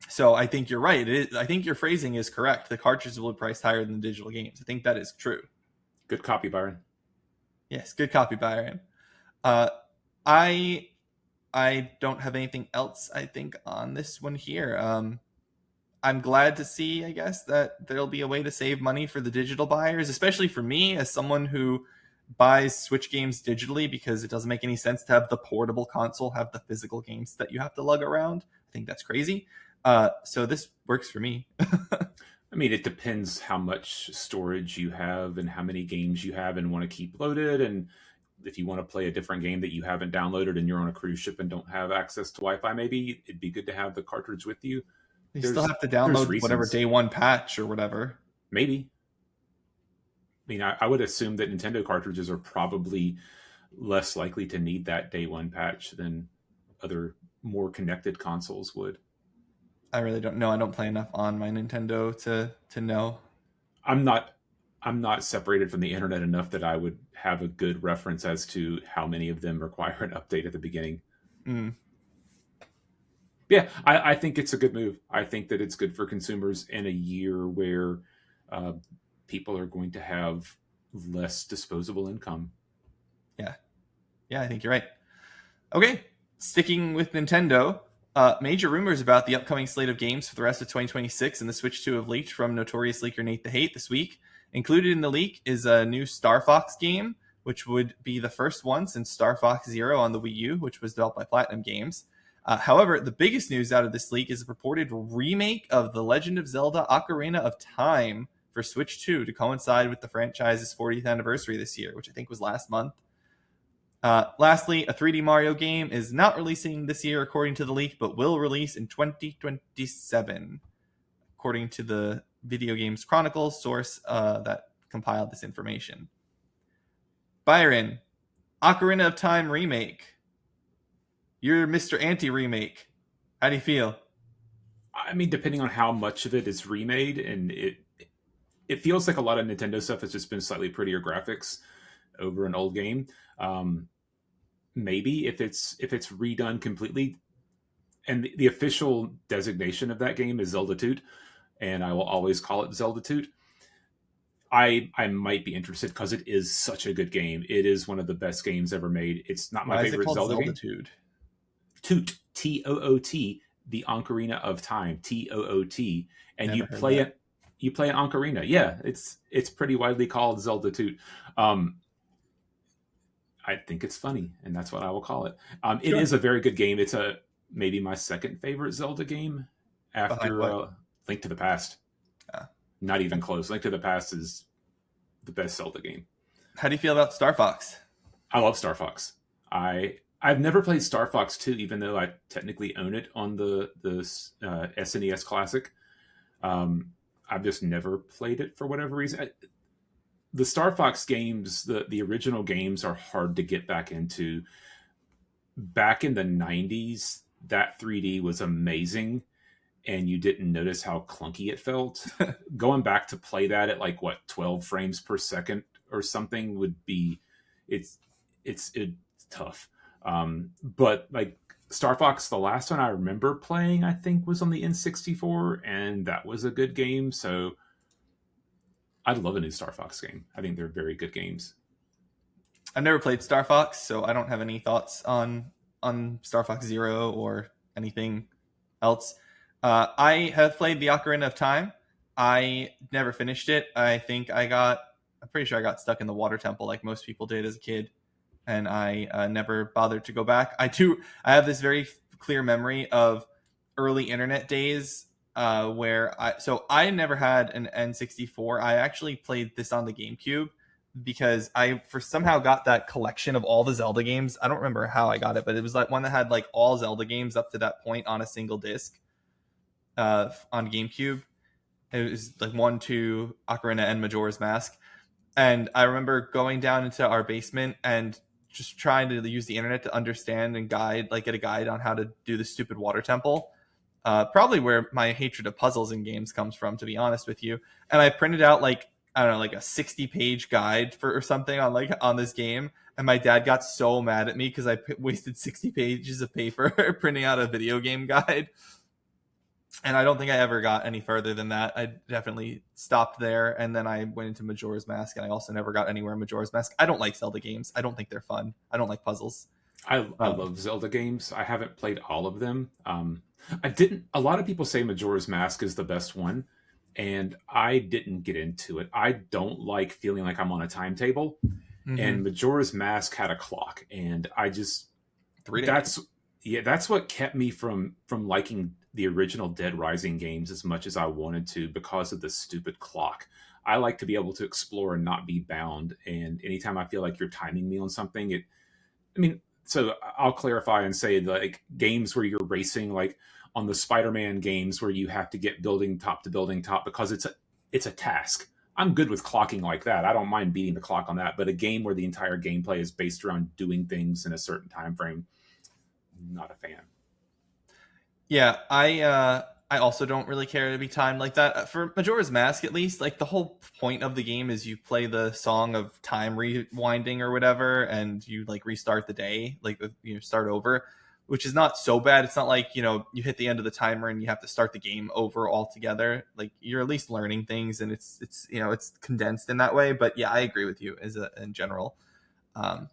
So I think you're right. I think your phrasing is correct. The cartridges will be priced higher than the digital games. I think that is true. Good copy, Byron. Yes, good copy, Byron. I don't have anything else, I think, on this one here. I'm glad to see, I guess, that there'll be a way to save money for the digital buyers, especially for me as someone who buys Switch games digitally, because it doesn't make any sense to have the portable console have the physical games that you have to lug around. I think that's crazy. So this works for me. I mean, it depends how much storage you have and how many games you have and want to keep loaded. And if you want to play a different game that you haven't downloaded and you're on a cruise ship and don't have access to Wi-Fi, maybe it'd be good to have the cartridge with you. You still There's have to there's download whatever reasons. day one patch or whatever. Maybe. I mean, I would assume that Nintendo cartridges are probably less likely to need that day one patch than other more connected consoles would. I really don't know. I don't play enough on my Nintendo to know. I'm not I'm not separated from the internet enough that I would have a good reference as to how many of them require an update at the beginning. Mm. Yeah, I think it's a good move. I think that it's good for consumers in a year where uh, people are going to have less disposable income. Yeah, yeah, I think you're right. Okay, sticking with Nintendo, major rumors about the upcoming slate of games for the rest of 2026 and the Switch 2 have leaked from notorious leaker Nate the Hate this week. Included in the leak is a new Star Fox game, which would be the first one since Star Fox Zero on the Wii U, which was developed by Platinum Games. However, the biggest news out of this leak is a purported remake of The Legend of Zelda Ocarina of Time for Switch 2 to coincide with the franchise's 40th anniversary this year, which I think was last month. Lastly, a 3D Mario game is not releasing this year, according to the leak, but will release in 2027, according to the Video Games Chronicle source that compiled this information. Byron, Ocarina of Time remake. You're Mr. Anti-remake. How do you feel? I mean, depending on how much of it is remade, and it feels like a lot of Nintendo stuff has just been slightly prettier graphics over an old game. Maybe if it's redone completely, and the official designation of that game is Zelda Toot, and I will always call it Zelda Toot. I might be interested because it is such a good game. It is one of the best games ever made. It's not my Why is it favorite called Zelda game. Zelda-tude? Toot, Toot, the Ocarina of Time, Toot, and Never you heard play that. it. You play an ocarina. Yeah, it's pretty widely called Zelda Toot. Um, I think it's funny, and that's what I will call it. It Sure. is a very good game. It's a maybe my second favorite Zelda game Behind after what? Link to the Past. Uh, Not even close. Link to the Past is the best Zelda game. how do you feel about Star Fox? I love Star Fox. I've never played Star Fox 2, even though I technically own it on the SNES Classic. I've just never played it for whatever reason. The Star Fox games, the original games, are hard to get back into. Back in the 90s, that 3D was amazing, and you didn't notice how clunky it felt. Going back to play that at like what 12 frames per second or something would be it's tough. But like Star Fox, the last one I remember playing, I think, was on the N64, and that was a good game. So I'd love a new Star Fox game. I think they're very good games. I've never played Star Fox, so I don't have any thoughts on Star Fox Zero or anything else. I have played the Ocarina of Time. I never finished it. I'm pretty sure I got stuck in the water temple like most people did as a kid, and I never bothered to go back. I have this very clear memory of early internet days where I never had an N64. I actually played this on the GameCube because I for somehow got that collection of all the Zelda games. I don't remember how I got it, but it was like one that had like all Zelda games up to that point on a single disc on GameCube. It was like 1, 2, Ocarina, and Majora's Mask. And I remember going down into our basement and just trying to use the internet to understand and get a guide on how to do the stupid water temple. Probably where my hatred of puzzles in games comes from, to be honest with you. And I printed out like I don't know, like a 60-page guide for or something on this game. And my dad got so mad at me because I wasted 60 pages of paper printing out a video game guide. And I don't think I ever got any further than that. I definitely stopped there, and then I went into Majora's Mask, and I also never got anywhere in Majora's Mask. I don't like Zelda games. I don't think they're fun. I don't like puzzles. I love Zelda games. I haven't played all of them. I didn't. A lot of people say Majora's Mask is the best one, and I didn't get into it. I don't like feeling like I'm on a timetable, Mm-hmm. and Majora's Mask had a clock, and I just 3 days. that's what kept me from liking the original Dead Rising games as much as I wanted to because of the stupid clock. I like to be able to explore and not be bound. And anytime I feel like you're timing me on something, I mean, so I'll clarify and say like games where you're racing, like on the Spider-Man games where you have to get building top to building top because it's a task. I'm good with clocking like that. I don't mind beating the clock on that. But a game where the entire gameplay is based around doing things in a certain time frame, not a fan. Yeah, I also don't really care to be timed like that. For Majora's Mask, at least, like the whole point of the game is you play the song of time rewinding or whatever, and you like restart the day, like you start over, which is not so bad. It's not like you hit the end of the timer and you have to start the game over altogether. Like you're at least learning things, and it's condensed in that way. But yeah, I agree with you in general. Um,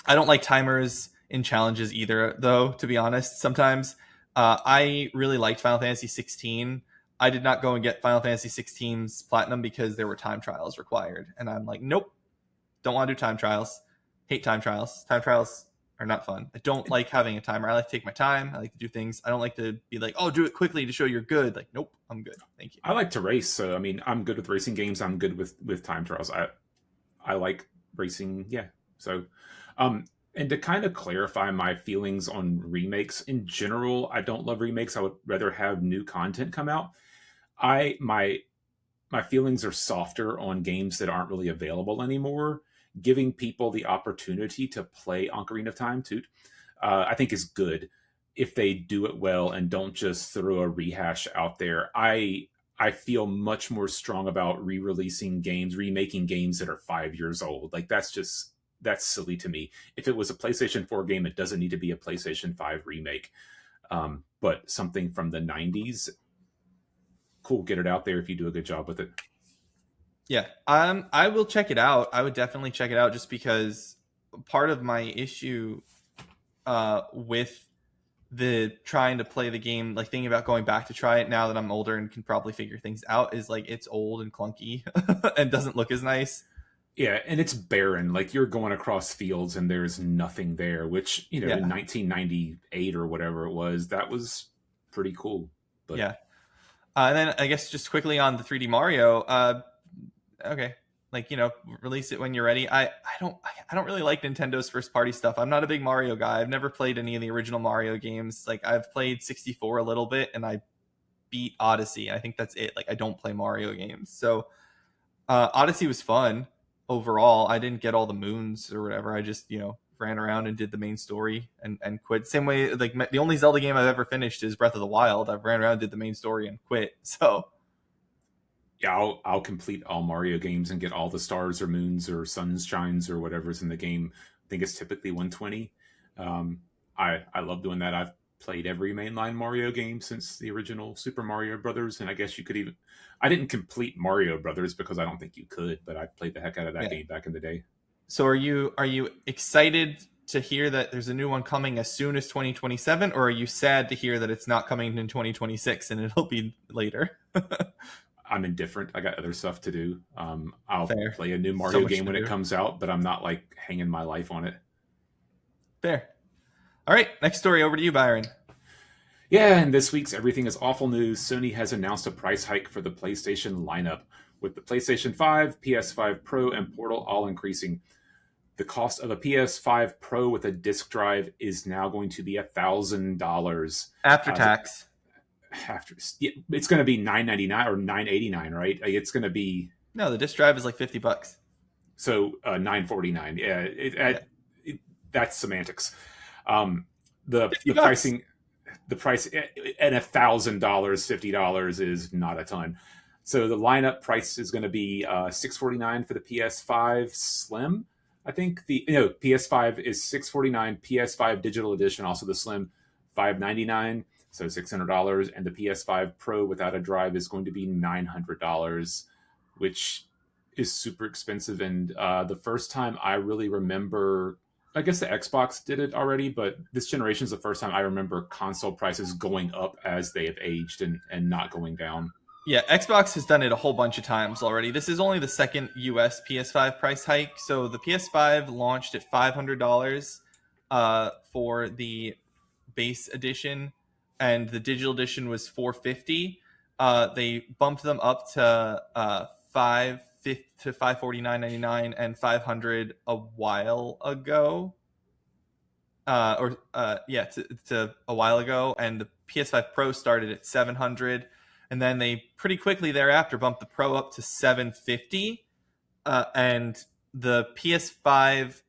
I don't like timers in challenges either, though. To be honest, sometimes I really liked Final Fantasy 16. I did not go and get Final Fantasy 16's platinum because there were time trials required, and I'm like, nope, don't want to do time trials. Hate time trials. Time trials are not fun. I don't like having a timer. I like to take my time. I like to do things. I don't like to be like, oh, do it quickly to show you're good. Like, nope, I'm good. Thank you. I like to race, so I mean, I'm good with racing games. I'm good with time trials. I like racing. Yeah. So, um, and to kind of clarify my feelings on remakes in general, I don't love remakes. I would rather have new content come out. I my feelings are softer on games that aren't really available anymore. Giving people the opportunity to play Ocarina of Time too, I think is good if they do it well and don't just throw a rehash out there. I feel much more strong about re-releasing games, remaking games that are 5 years old. Like that's silly to me. If it was a PlayStation 4 game, it doesn't need to be a PlayStation 5 remake. But something from the 90s, cool, get it out there if you do a good job with it. Yeah. I will check it out. I would definitely check it out just because part of my issue with the trying to play the game, like thinking about going back to try it now that I'm older and can probably figure things out, is like it's old and clunky and doesn't look as nice. Yeah, and it's barren. Like you're going across fields and there's nothing there, which, in Yeah. 1998 or whatever it was, that was pretty cool. But Yeah. And then I guess just quickly on the 3D Mario, okay, like release it when you're ready. I don't really like Nintendo's first party stuff. I'm not a big Mario guy. I've never played any of the original Mario games. Like I've played 64 a little bit, and I beat Odyssey. I think that's it. Like I don't play Mario games. So Odyssey was fun overall. I didn't get all the moons or whatever. I just ran around and did the main story and quit. Same way, like the only Zelda game I've ever finished is Breath of the Wild. I've ran around, did the main story, and quit. So yeah, I'll complete all Mario games and get all the stars or moons or sunshines or whatever's in the game. I think it's typically 120. Um, I love doing that. I've played every mainline Mario game since the original Super Mario Brothers, and I guess you could even. I didn't complete Mario Brothers because I don't think you could, but I played the heck out of that yeah. game back in the day. So are you excited to hear that there's a new one coming as soon as 2027, or are you sad to hear that it's not coming in 2026 and it'll be later? I'm indifferent. I got other stuff to do. I'll Fair. play a new So Mario much game to when it do. comes out, but I'm not like hanging my life on it. Fair. All right, next story over to you, Byron. Yeah, and this week's Everything is Awful news. Sony has announced a price hike for the PlayStation lineup, with the PlayStation 5, PS5 Pro, and Portal all increasing. The cost of a PS5 Pro with a disc drive is now going to be $1,000. After Uh, tax. After it's going to be $999 or $989, right? Like, it's going to be No, the disc drive is like $50. so $949. Yeah, Yeah, that's semantics. Um, the 50 the bucks. pricing the price at $1,000, $50 is not a ton. So the lineup price is going to be $649 for the PS5 Slim. I think the PS5 is $649. PS5 Digital Edition, also the Slim, $599. So $600, and the PS5 Pro without a drive is going to be $900, which is super expensive. And the first time I really remember, I guess the Xbox did it already, but this generation is the first time I remember console prices going up as they have aged and not going down. Yeah, Xbox has done it a whole bunch of times already. This is only the second US PS5 price hike. So the PS5 launched at $500 for the base edition, and the digital edition was $450. They bumped them up to to 549.99 and 500 a while ago. To a while ago, and the PS5 Pro started at 700, and then they pretty quickly thereafter bumped the Pro up to 750, and the PS5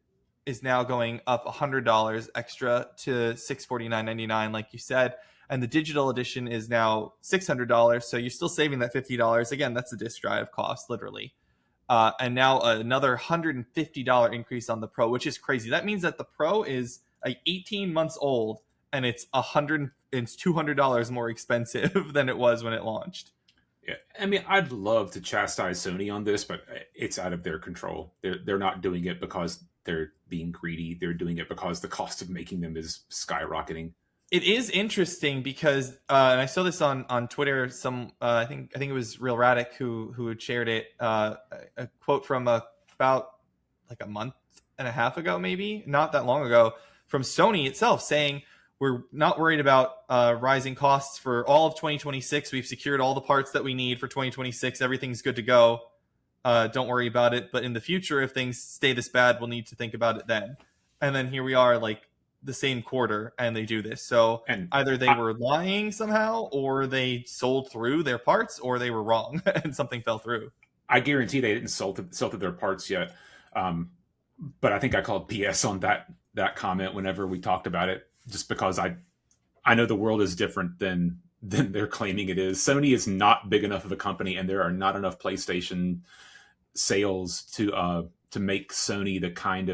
is now going up $100 extra to 649.99, like you said, and the digital edition is now $600. So you're still saving that $50. Again, that's the disc drive cost, literally. And now another $150 increase on the Pro, which is crazy. That means that the Pro is like 18 months old, and it's $200 more expensive than it was when it launched. Yeah, I mean, I'd love to chastise Sony on this, but it's out of their control. They're not doing it because they're being greedy. They're doing it because the cost of making them is skyrocketing. It is interesting because, and I saw this on Twitter. I think it was Real Radic who had shared it. A quote from about like a month and a half ago, maybe not that long ago, from Sony itself, saying we're not worried about rising costs for all of 2026. We've secured all the parts that we need for 2026. Everything's good to go. Don't worry about it. But in the future, if things stay this bad, we'll need to think about it then. And then here we are, like the same quarter, and they do this. So And either they were lying somehow, or they sold through their parts, or they were wrong and something fell through. I guarantee they didn't sell to their parts yet. But I think I called BS on that comment whenever we talked about it, just because I know the world is different than they're claiming it is. Sony is not big enough of a company, and there are not enough PlayStation sales to make Sony the kind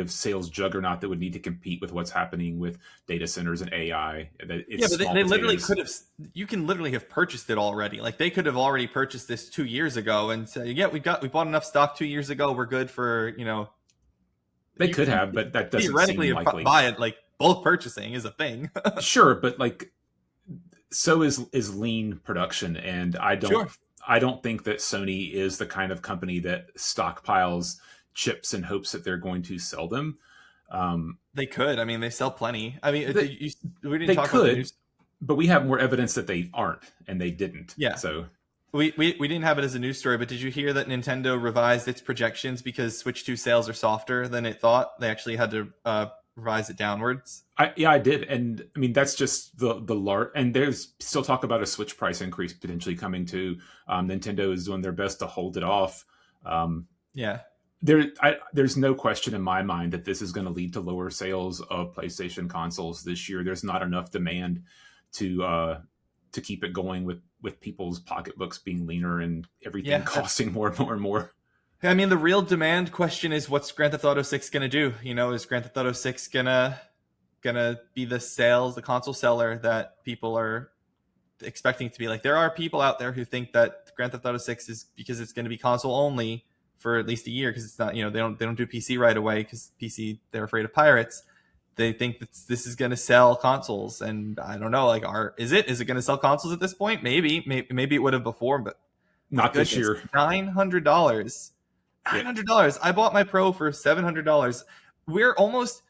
of sales juggernaut that would need to compete with what's happening with data centers and AI. Yeah, but they literally could have. You can literally have purchased it already. Like they could have already purchased this 2 years ago and said, "Yeah, we bought enough stock 2 years ago. We're good for." They could have, but that doesn't theoretically seem likely. Buy it. Like bulk purchasing is a thing. Sure, but like so is lean production, and I don't think that Sony is the kind of company that stockpiles chips in hopes that they're going to sell them. They could. I mean, they sell plenty. I mean, we didn't they talk could, about the news. But we have more evidence that they aren't, and they didn't. Yeah. So we didn't have it as a news story, but did you hear that Nintendo revised its projections because Switch 2 sales are softer than it thought? They actually had to revise it downwards. I did, and I mean that's just the large. And there's still talk about a Switch price increase potentially coming too. Nintendo is doing their best to hold it off. Yeah. There's no question in my mind that this is going to lead to lower sales of PlayStation consoles this year. There's not enough demand to keep it going with people's pocketbooks being leaner and everything costing more and more and more. I mean, the real demand question is what's Grand Theft Auto 6 going to do? Is Grand Theft Auto 6 gonna be the console seller that people are expecting it to be? Like, there are people out there who think that Grand Theft Auto 6 is because it's going to be console only for at least a year, because it's not, they don't do PC right away because PC, they're afraid of pirates. They think that this is going to sell consoles, and I don't know. Like, is it going to sell consoles at this point? Maybe it would have before, but not this year. $900. $900. I bought my Pro for $700. We're almost.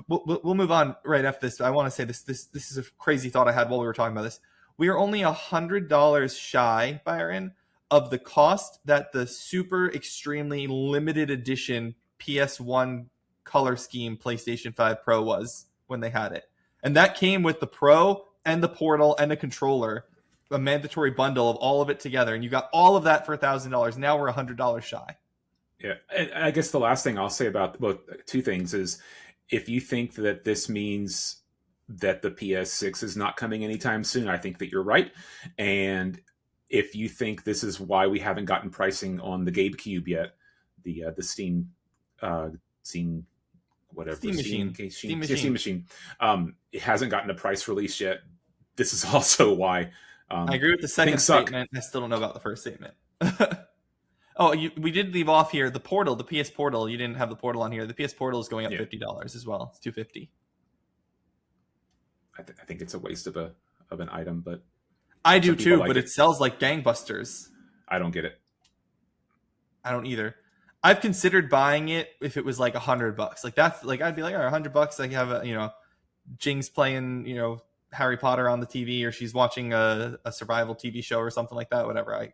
We'll move on right after this. But I want to say this is a crazy thought I had while we were talking about this. We are only $100 shy, Byron, of the cost that the super extremely limited edition PS1 color scheme PlayStation 5 Pro was when they had it. And that came with the Pro and the Portal and the controller, a mandatory bundle of all of it together. And you got all of that for $1,000. Now we're $100 shy. Yeah. And I guess the last thing I'll say about, well, two things is, if you think that this means that the PS6 is not coming anytime soon, I think that you're right. And if you think this is why we haven't gotten pricing on the GameCube yet, the Steam Steam machine, it hasn't gotten a price release yet. This is also why. I agree with the second statement. I still don't know about the first statement. We did leave off here the Portal, the PS Portal. You didn't have the Portal on here. The PS Portal is going up $50 as well. It's $250. I think it's a waste of an item, but I do too. But it sells like gangbusters. I don't get it. I don't either. I've considered buying it if it was like $100. Like that's like I'd be like, all right, $100. I have Jing's playing Harry Potter on the TV, or she's watching a survival TV show or something like that. Whatever.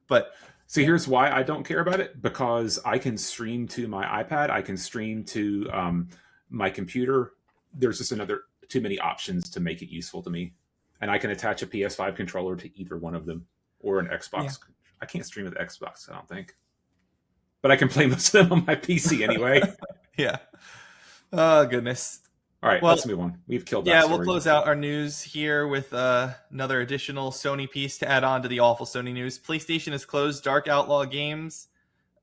But See, yeah, here's why I don't care about it, because I can stream to my iPad, I can stream to my computer. There's just another too many options to make it useful to me, and I can attach a PS5 controller to either one of them or an yeah, Xbox. I can't stream with Xbox, I don't think, but I can play most of them on my PC anyway. yeah. Oh goodness. All right, Well, let's move on. We've killed that yeah, we'll story. close out our news here with another additional Sony piece to add on to the awful Sony news. PlayStation has closed Dark Outlaw Games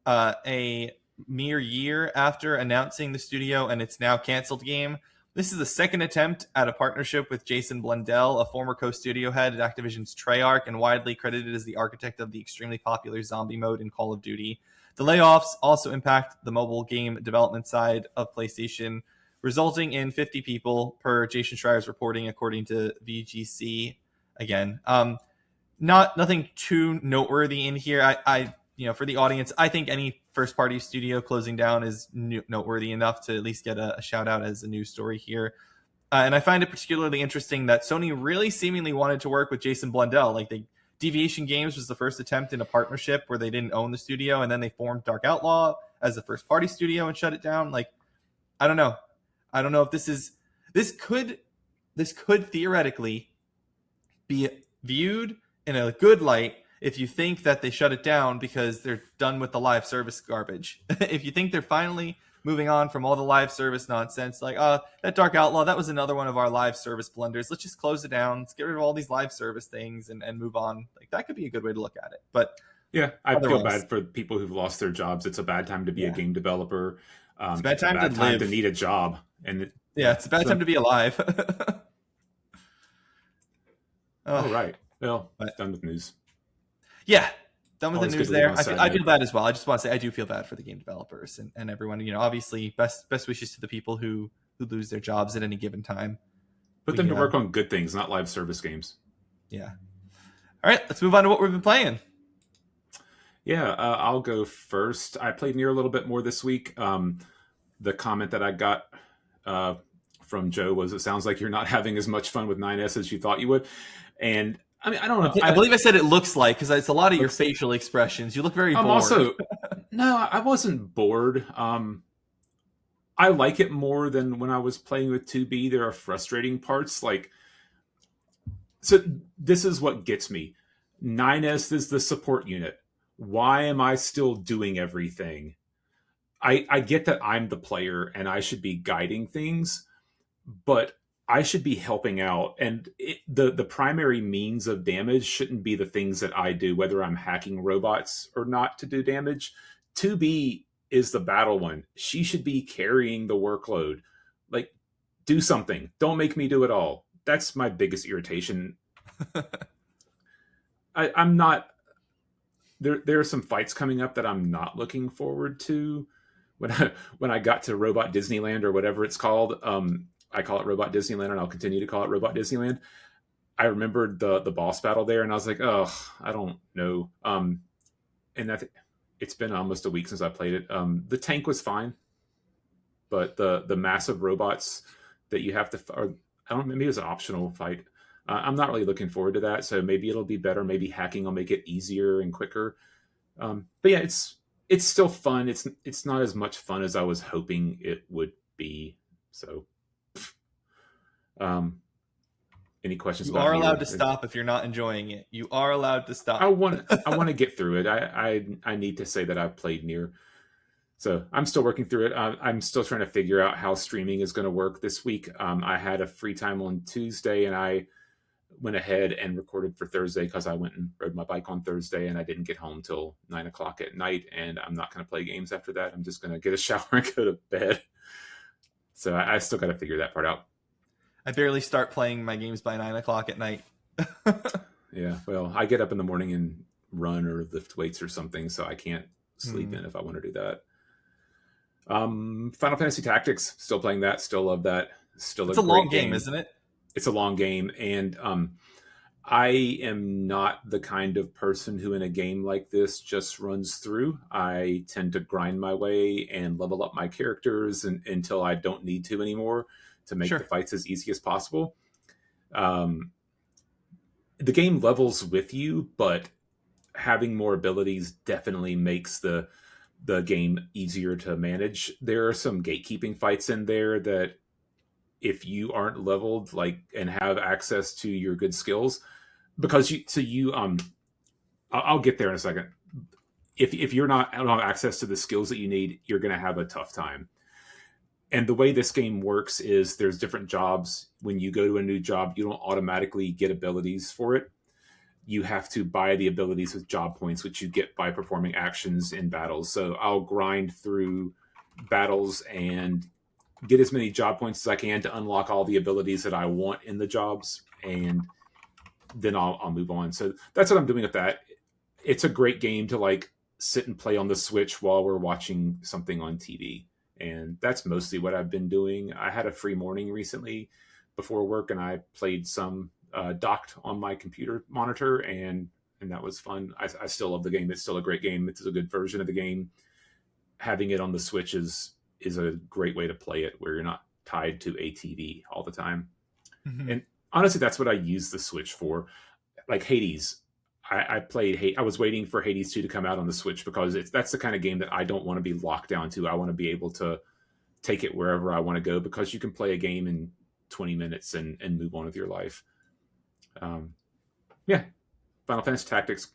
a mere year after announcing the studio and its now canceled game. This is the second attempt at a partnership with Jason Blundell, a former co-studio head at Activision's Treyarch and widely credited as the architect of the extremely popular zombie mode in Call of Duty. The layoffs also impact the mobile game development side of PlayStation, resulting in 50 people per Jason Schreier's reporting, according to VGC. Again, nothing too noteworthy in here. I for the audience, I think any first party studio closing down is noteworthy enough to at least get a shout out as a news story here. And I find it particularly interesting that Sony really seemingly wanted to work with Jason Blundell. Like, Deviation Games was the first attempt in a partnership where they didn't own the studio, and then they formed Dark Outlaw as a first party studio and shut it down. Like, I don't know. I don't know if this could theoretically be viewed in a good light if you think that they shut it down because they're done with the live service garbage. If you think they're finally moving on from all the live service nonsense, like, that Dark Outlaw, that was another one of our live service blunders. Let's just close it down. Let's get rid of all these live service things and move on. Like, that could be a good way to look at it. But Yeah, I feel otherwise, bad for people who've lost their jobs. It's a bad time to be a yeah, game developer. it's a bad It's a time to bad time to live. need a job. And Yeah, it's a bad time to be alive. all Oh, right. Well, but done with news. yeah, done with Always the good news to leave there. on a sad I note. feel bad as well. I just want to say I do feel bad for the game developers and everyone. Obviously, best wishes to the people who lose their jobs at any given time. Put them to work on good things, not live service games. Yeah. All right, let's move on to what we've been playing. Yeah, I'll go first. I played Nier a little bit more this week. The comment that I got from Joe was, "It sounds like you're not having as much fun with 9S as you thought you would." And I mean, I don't know. I believe I said it looks like, because it's a lot of your Looks- facial expressions. You look very I'm bored. also no, I wasn't bored. I like it more than when I was playing with 2B. There are frustrating parts, like, so this is what gets me. 9S is the support unit. Why am I still doing everything? I get that I'm the player and I should be guiding things, but I should be helping out. And the primary means of damage shouldn't be the things that I do, whether I'm hacking robots or not to do damage. 2B is the battle one. She should be carrying the workload. Like, do something. Don't make me do it all. That's my biggest irritation. I'm not. There are some fights coming up that I'm not looking forward to. When I got to Robot Disneyland or whatever it's called, I call it Robot Disneyland, and I'll continue to call it Robot Disneyland. I remembered the boss battle there, and I was like, oh, I don't know. And it's been almost a week since I played it. The tank was fine, but the massive robots that you have to, or I don't know, maybe it was an optional fight. I'm not really looking forward to that, so maybe it'll be better. Maybe hacking will make it easier and quicker. But yeah, it's still fun. It's not as much fun as I was hoping it would be. So, any questions? You about are me? allowed to stop if you're not enjoying it. You are allowed to stop. I want to get through it. I need to say that I've played Nier. So I'm still working through it. I'm still trying to figure out how streaming is going to work this week. I had a free time on Tuesday, and I went ahead and recorded for Thursday because I went and rode my bike on Thursday, and I didn't get home till 9:00 at night. And I'm not going to play games after that. I'm just going to get a shower and go to bed. So I still got to figure that part out. I barely start playing my games by 9:00 at night. Yeah, well, I get up in the morning and run or lift weights or something, so I can't sleep in if I want to do that. Final Fantasy Tactics, still playing that, still love that. Still It's a long game, isn't it? It's a long game, and I am not the kind of person who in a game like this just runs through. I tend to grind my way and level up my characters until I don't need to anymore to make the fights as easy as possible. The game levels with you, but having more abilities definitely makes the game easier to manage. There are some gatekeeping fights in there that if you aren't leveled like and have access to your good skills, because I'll get there in a second. If you're not, I don't have access to the skills that you need, you're going to have a tough time. And the way this game works is there's different jobs. When you go to a new job, you don't automatically get abilities for it. You have to buy the abilities with job points, which you get by performing actions in battles. So I'll grind through battles and get as many job points as I can to unlock all the abilities that I want in the jobs, and then I'll move on. So that's what I'm doing with that. It's a great game to like sit and play on the Switch while we're watching something on TV. And that's mostly what I've been doing. I had a free morning recently before work, and I played some docked on my computer monitor, and that was fun. I still love the game. It's still a great game. It's a good version of the game. Having it on the Switch is a great way to play it, where you're not tied to a TV all the time. Mm-hmm. And honestly, that's what I use the Switch for. Like Hades, I played. I was waiting for Hades 2 to come out on the Switch because that's the kind of game that I don't want to be locked down to. I want to be able to take it wherever I want to go, because you can play a game in 20 minutes and move on with your life. Yeah, Final Fantasy Tactics.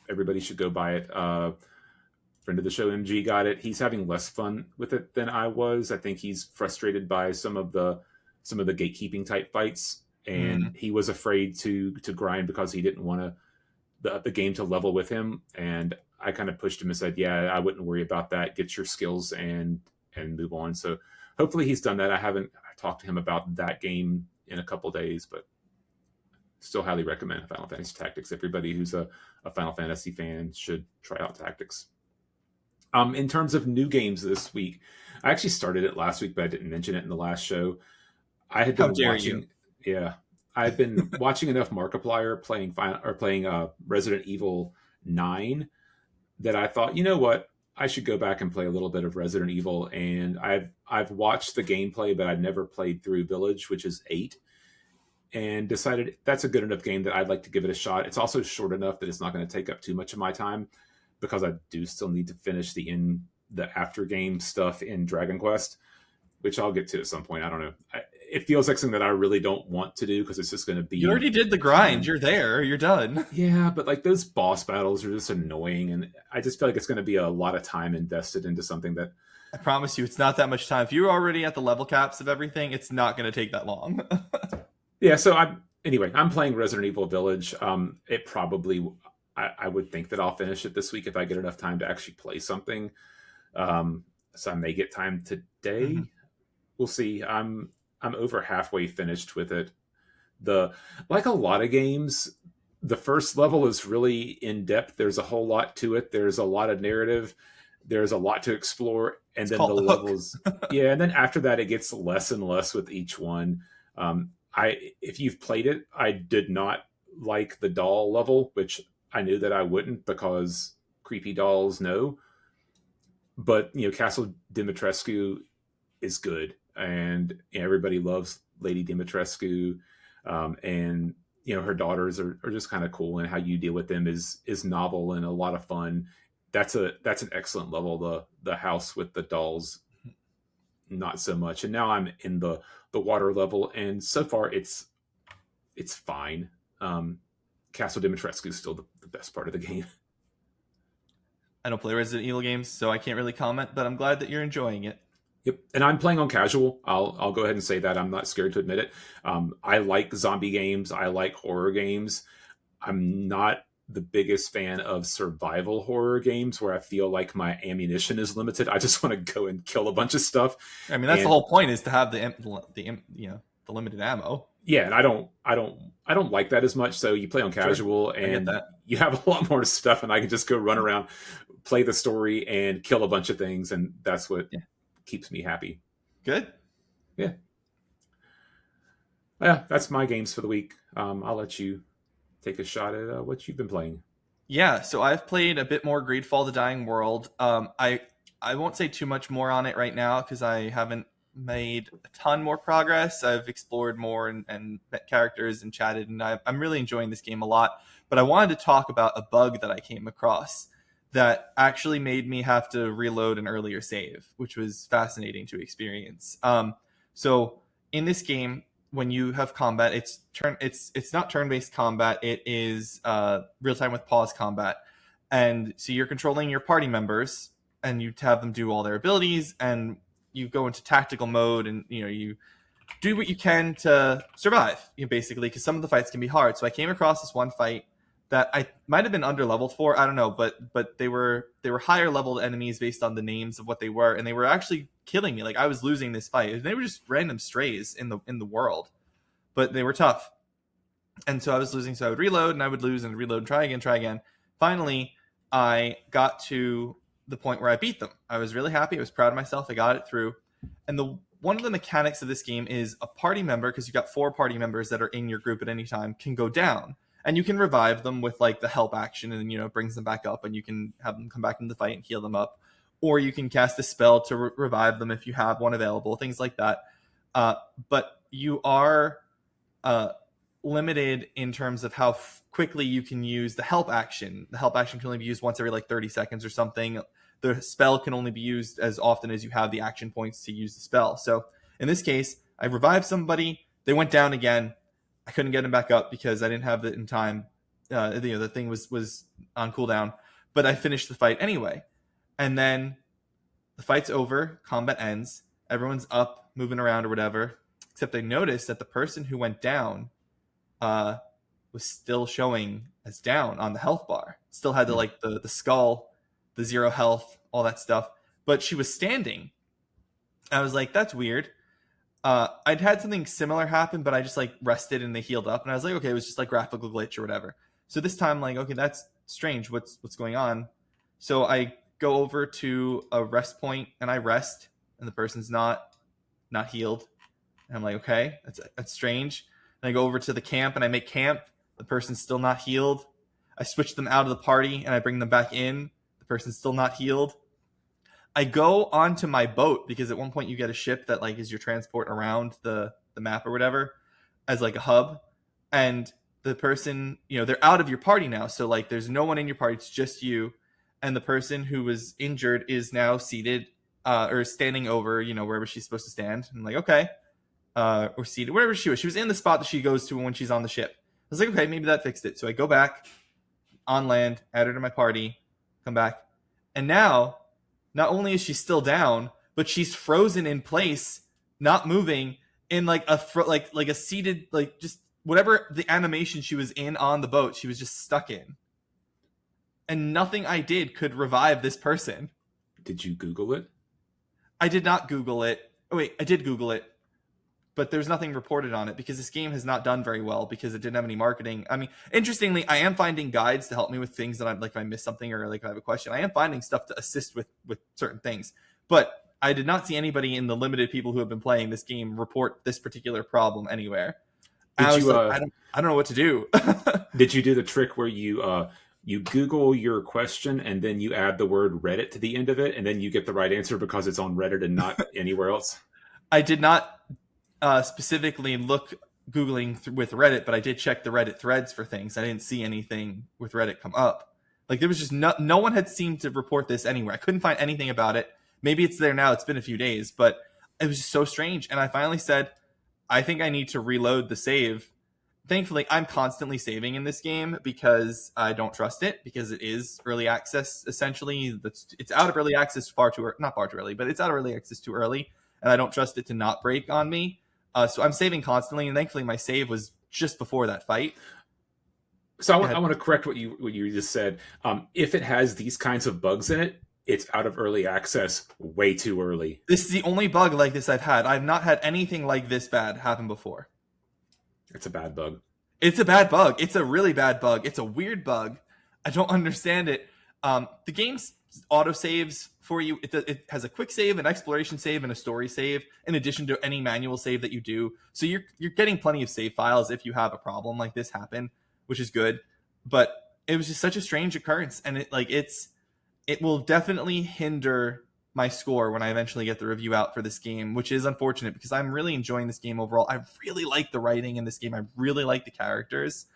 Everybody should go buy it. Friend of the show, MG, got it. He's having less fun with it than I was. I think he's frustrated by some of the gatekeeping type fights, and he was afraid to grind because he didn't want the game to level with him. And I kind of pushed him and said, "Yeah, I wouldn't worry about that. Get your skills and move on." So hopefully he's done that. I haven't talked to him about that game in a couple days, but still highly recommend Final Fantasy Tactics. Everybody who's a Final Fantasy fan should try out Tactics. In terms of new games this week, I actually started it last week, but I didn't mention it in the last show. I had been watching. Yeah, I've been watching enough Markiplier playing Resident Evil 9 that I thought, you know what, I should go back and play a little bit of Resident Evil. And I've watched the gameplay, but I've never played through Village, which is 8, and decided that's a good enough game that I'd like to give it a shot. It's also short enough that it's not going to take up too much of my time, because I do still need to finish the after game stuff in Dragon Quest, which I'll get to at some point. I don't know. It feels like something that I really don't want to do, because it's just going to be. You already did the grind. You're there. You're done. Yeah, but like those boss battles are just annoying, and I just feel like it's going to be a lot of time invested into something that. I promise you, it's not that much time. If you're already at the level caps of everything, it's not going to take that long. Yeah. So I'm playing Resident Evil Village. It probably. I would think that I'll finish it this week if I get enough time to actually play something. So I may get time today. Mm-hmm. We'll see. I'm over halfway finished with it. Like a lot of games, the first level is really in depth. There's a whole lot to it. There's a lot of narrative. There's a lot to explore, and then the levels. Yeah, and then after that, it gets less and less with each one. If you've played it, I did not like the doll level, which I knew that I wouldn't, because creepy dolls, no. But, Castle Dimitrescu is good, and everybody loves Lady Dimitrescu, and her daughters are just kind of cool, and how you deal with them is novel and a lot of fun. That's an excellent level. The house with the dolls, not so much. And now I'm in the water level, and so far it's fine. Castle Dimitrescu is still the best part of the game. I don't play Resident Evil games, so I can't really comment, but I'm glad that you're enjoying it. Yep, and I'm playing on casual. I'll go ahead and say that. I'm not scared to admit it. I like zombie games. I like horror games. I'm not the biggest fan of survival horror games where I feel like my ammunition is limited. I just want to go and kill a bunch of stuff. I mean, that's the whole point, is to have the limited ammo. Yeah, and I don't like that as much. So you play on casual, sure, and you have a lot more stuff, and I can just go run around, play the story, and kill a bunch of things, and that's what keeps me happy. Good. Yeah. Yeah, that's my games for the week. I'll let you take a shot at what you've been playing. Yeah, so I've played a bit more Greedfall: The Dying World. I won't say too much more on it right now, because I haven't made a ton more progress. I've explored more and met characters and chatted, and I'm really enjoying this game a lot. But I wanted to talk about a bug that I came across that actually made me have to reload an earlier save, which was fascinating to experience. So in this game, when you have combat, it's not turn-based combat. It is real time with pause combat, and so you're controlling your party members, and you have them do all their abilities, and you go into tactical mode, and you do what you can to survive, basically, because some of the fights can be hard. So I came across this one fight that I might have been under leveled for. I don't know, but they were higher leveled enemies based on the names of what they were, and they were actually killing me. Like I was losing this fight. And they were just random strays in the world, but they were tough. And so I was losing, so I would reload and I would lose and reload and try again, try again. Finally, I got to the point where I beat them. I was really happy. I was proud of myself. I got it through. And one of the mechanics of this game is a party member, because you've got 4 party members that are in your group at any time, can go down. And you can revive them with like the help action, and it brings them back up, and you can have them come back into the fight and heal them up. Or you can cast a spell to revive them if you have one available, things like that. But you are limited in terms of how quickly you can use the help action. The help action can only be used once every like 30 seconds or something. The spell can only be used as often as you have the action points to use the spell. So in this case, I revived somebody. They went down again. I couldn't get them back up because I didn't have it in time. The thing was on cooldown, but I finished the fight anyway. And then the fight's over. Combat ends. Everyone's up, moving around or whatever. Except I noticed that the person who went down was still showing as down on the health bar. Still had the skull, the 0 health, all that stuff. But she was standing. I was like, that's weird. I'd had something similar happen, but I just like rested and they healed up. And I was like, okay, it was just like graphical glitch or whatever. So this time, like, okay, that's strange. What's going on? So I go over to a rest point and I rest, and the person's not healed. And I'm like, okay, that's strange. And I go over to the camp and I make camp. The person's still not healed. I switch them out of the party and I bring them back in. The person's still not healed. I go onto my boat, because at one point you get a ship that like is your transport around the map or whatever as like a hub. And the person, they're out of your party now. So like there's no one in your party. It's just you. And the person who was injured is now seated or standing over, wherever she's supposed to stand. I'm like, okay. Or seated, wherever she was. She was in the spot that she goes to when she's on the ship. I was like, okay, maybe that fixed it. So I go back on land, add her to my party, come back. And now, not only is she still down, but she's frozen in place, not moving, in like a seated, like just whatever the animation she was in on the boat, she was just stuck in. And nothing I did could revive this person. Did you Google it? I did not Google it. Oh wait, I did Google it. But there's nothing reported on it because this game has not done very well because it didn't have any marketing. I mean, interestingly, I am finding guides to help me with things that I'm like, if I miss something or like if I have a question, I am finding stuff to assist with certain things. But I did not see anybody in the limited people who have been playing this game report this particular problem anywhere. I don't know what to do. Did you do the trick where you Google your question and then you add the word Reddit to the end of it, and then you get the right answer because it's on Reddit and not anywhere else? I did not specifically look Googling with Reddit, but I did check the Reddit threads for things. I didn't see anything with Reddit come up. Like there was just no one had seemed to report this anywhere. I couldn't find anything about it. Maybe it's there now. It's been a few days, but it was just so strange. And I finally said, I think I need to reload the save. Thankfully, I'm constantly saving in this game because I don't trust it, because it is early access. Essentially, it's out of early access not far too early, but it's out of early access too early. And I don't trust it to not break on me. So I'm saving constantly, and thankfully my save was just before that fight. So I want to correct what you just said. If it has these kinds of bugs in it, it's out of early access way too early. This is the only bug like this I've had. I've not had anything like this bad happen before. It's a bad bug. It's a bad bug. It's a really bad bug. It's a weird bug. I don't understand it. The game's auto saves for you. It has a quick save, an exploration save, and a story save, in addition to any manual save that you do. So you're getting plenty of save files if you have a problem like this happen, which is good. But it was just such a strange occurrence, and it will definitely hinder my score when I eventually get the review out for this game, which is unfortunate because I'm really enjoying this game overall. I really like the writing in this game. I really like the characters.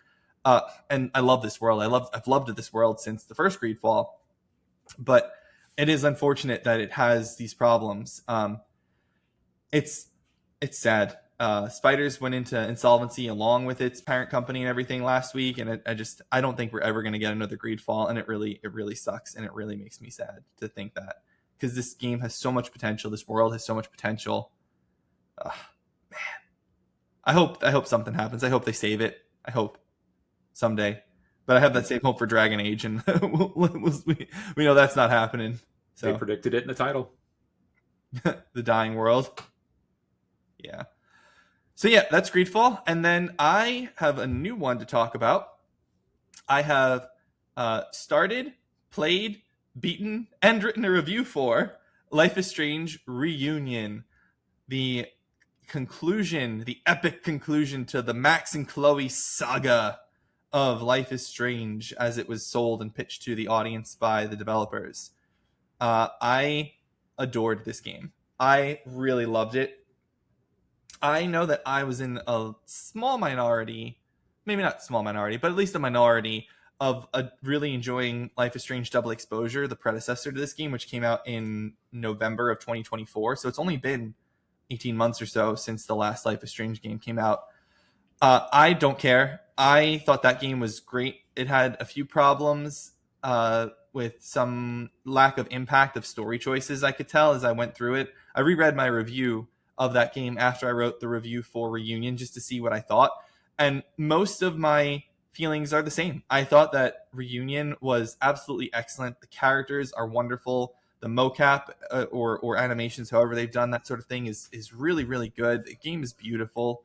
And I love this world. I've loved this world since the first Greedfall, but it is unfortunate that it has these problems. It's sad. Spiders went into insolvency along with its parent company and everything last week, and I don't think we're ever going to get another Greedfall, and it really sucks, and it really makes me sad to think that, because this game has so much potential. This world has so much potential. Man, I hope something happens. I hope they save it. I hope someday, but I have that same hope for Dragon Age, and we know that's not happening. So They predicted it in the title. the dying world. Yeah. So yeah, that's Greedfall. And then I have a new one to talk about. I have started, played, beaten, and written a review for Life is Strange Reunion. The conclusion, the epic conclusion to the Max and Chloe saga of Life is Strange as it was sold and pitched to the audience by the developers. I adored this game. I really loved it. I know that I was in a small minority, maybe not small minority, but at least a minority of really enjoying Life is Strange Double Exposure, the predecessor to this game, which came out in November of 2024. So it's only been 18 months or so since the last Life is Strange game came out. I don't care. I thought that game was great. It had a few problems with some lack of impact of story choices, I could tell as I went through it. I reread my review of that game after I wrote the review for Reunion just to see what I thought. And most of my feelings are the same. I thought that Reunion was absolutely excellent. The characters are wonderful. The mocap or animations, however they've done that sort of thing, is really, really good. The game is beautiful.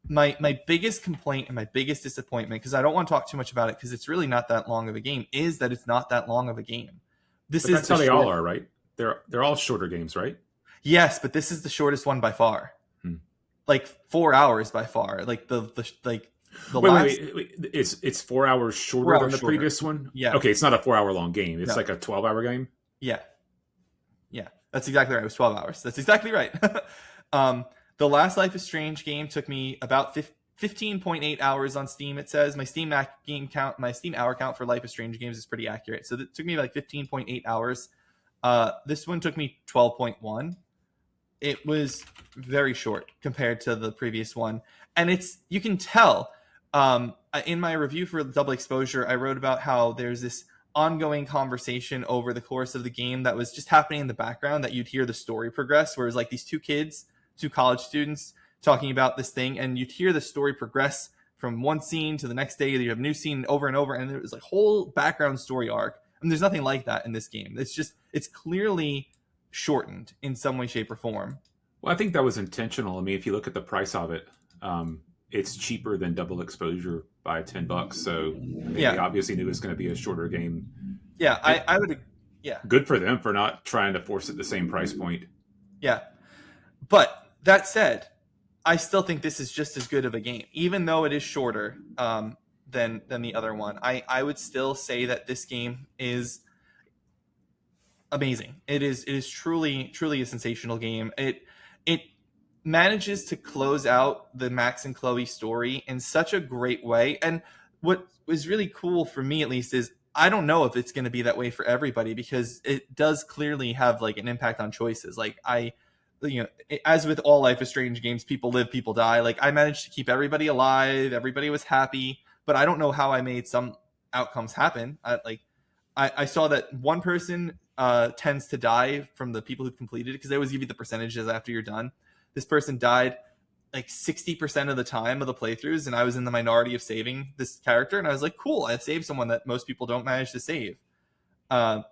My biggest complaint and my biggest disappointment, because I don't want to talk too much about it because it's really not that long of a game, is that it's not that long of a game. But that's how they all are, right? They're all shorter games, right? Yes, but this is the shortest one by far. Like 4 hours by far. Like the wait. It's 4 hours shorter than the previous one? Yeah. Okay, it's not a 4 hour long game. It's like a 12-hour game? Yeah. Yeah. That's exactly right. It was 12 hours. That's exactly right. The last Life is Strange game took me about 15.8 hours on Steam, it says. My Steam hour count for Life is Strange games is pretty accurate. So it took me like 15.8 hours. This one took me 12.1. It was very short compared to the previous one. And you can tell, in my review for Double Exposure, I wrote about how there's this ongoing conversation over the course of the game that was just happening in the background, that you'd hear the story progress, whereas like these two college students talking about this thing, and you'd hear the story progress from one scene to the next day. You have a new scene over and over, and there was like whole background story arc. And there's nothing like that in this game. It's clearly shortened in some way, shape, or form. Well, I think that was intentional. I mean, if you look at the price of it, it's cheaper than Double Exposure by $10. So they obviously knew it was going to be a shorter game. Yeah, I would. Yeah, good for them for not trying to force it the same price point. Yeah, but that said, I still think this is just as good of a game, even though it is shorter than the other one. I would still say that this game is amazing. It is truly a sensational game. It manages to close out the Max and Chloe story in such a great way. And what was really cool for me, at least, is I don't know if it's going to be that way for everybody, because it does clearly have like an impact on choices. Like as with all Life is Strange games, people live, people die. Like I managed to keep everybody alive. Everybody was happy, but I don't know how I made some outcomes happen. I saw that one person tends to die from the people who completed it, because they always give you the percentages after you're done. This person died like 60% of the time of the playthroughs, and I was in the minority of saving this character, and I was like, cool, I saved someone that most people don't manage to save. So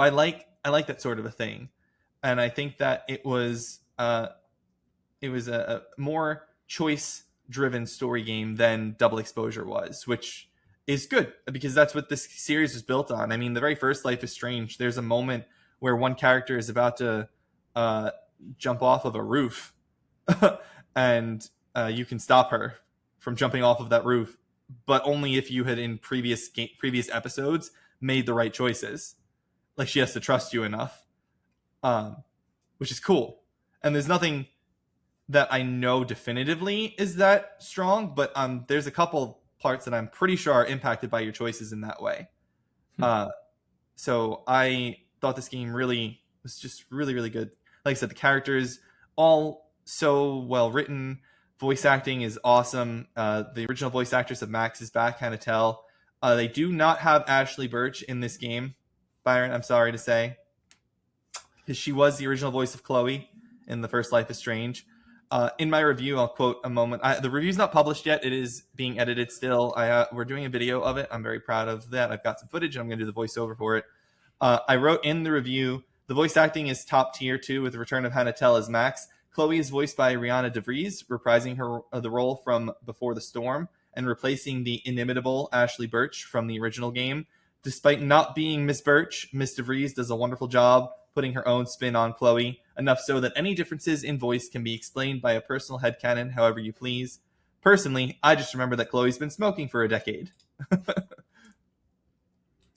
I like that sort of a thing. And I think that it was a more choice-driven story game than Double Exposure was, which is good, because that's what this series was built on. I mean, the very first Life is Strange, there's a moment where one character is about to jump off of a roof, and you can stop her from jumping off of that roof, but only if you had in previous episodes made the right choices. Like, she has to trust you enough. um, which is cool. And there's nothing that I know definitively is that strong, but there's a couple parts that I'm pretty sure are impacted by your choices in that way. Hmm. Uh, so I thought this game really was just really, really good. Like I said, the characters all so well written. Voice acting is awesome. The original voice actress of Max is back, kind of tell. They do not have Ashley Birch in this game, Byron. I'm sorry to say, because she was the original voice of Chloe in the first Life is Strange. In my review, I'll quote a moment. The review's not published yet. It is being edited still. We're doing a video of it. I'm very proud of that. I've got some footage, and I'm going to do the voiceover for it. I wrote in the review, the voice acting is top tier, too, with the return of Hanatel as Max. Chloe is voiced by Rihanna DeVries, reprising the role from Before the Storm and replacing the inimitable Ashley Birch from the original game. Despite not being Miss Birch, Miss DeVries does a wonderful job putting her own spin on Chloe, enough so that any differences in voice can be explained by a personal headcanon however you please. Personally, I just remember that Chloe's been smoking for a decade.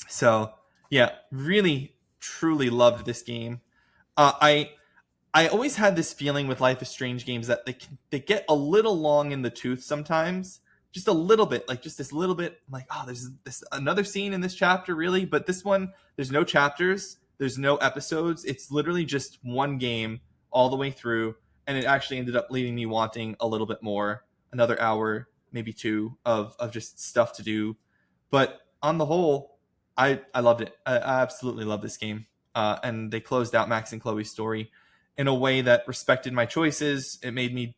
So, yeah, really, truly loved this game. I always had this feeling with Life is Strange games that they get a little long in the tooth sometimes, just a little bit, like just this little bit. I'm like, oh, there's this another scene in this chapter, really, but this one, there's no chapters, there's no episodes. It's literally just one game all the way through, and it actually ended up leaving me wanting a little bit more, another hour, maybe two of just stuff to do. But on the whole, I loved it. I absolutely love this game, and they closed out Max and Chloe's story in a way that respected my choices. It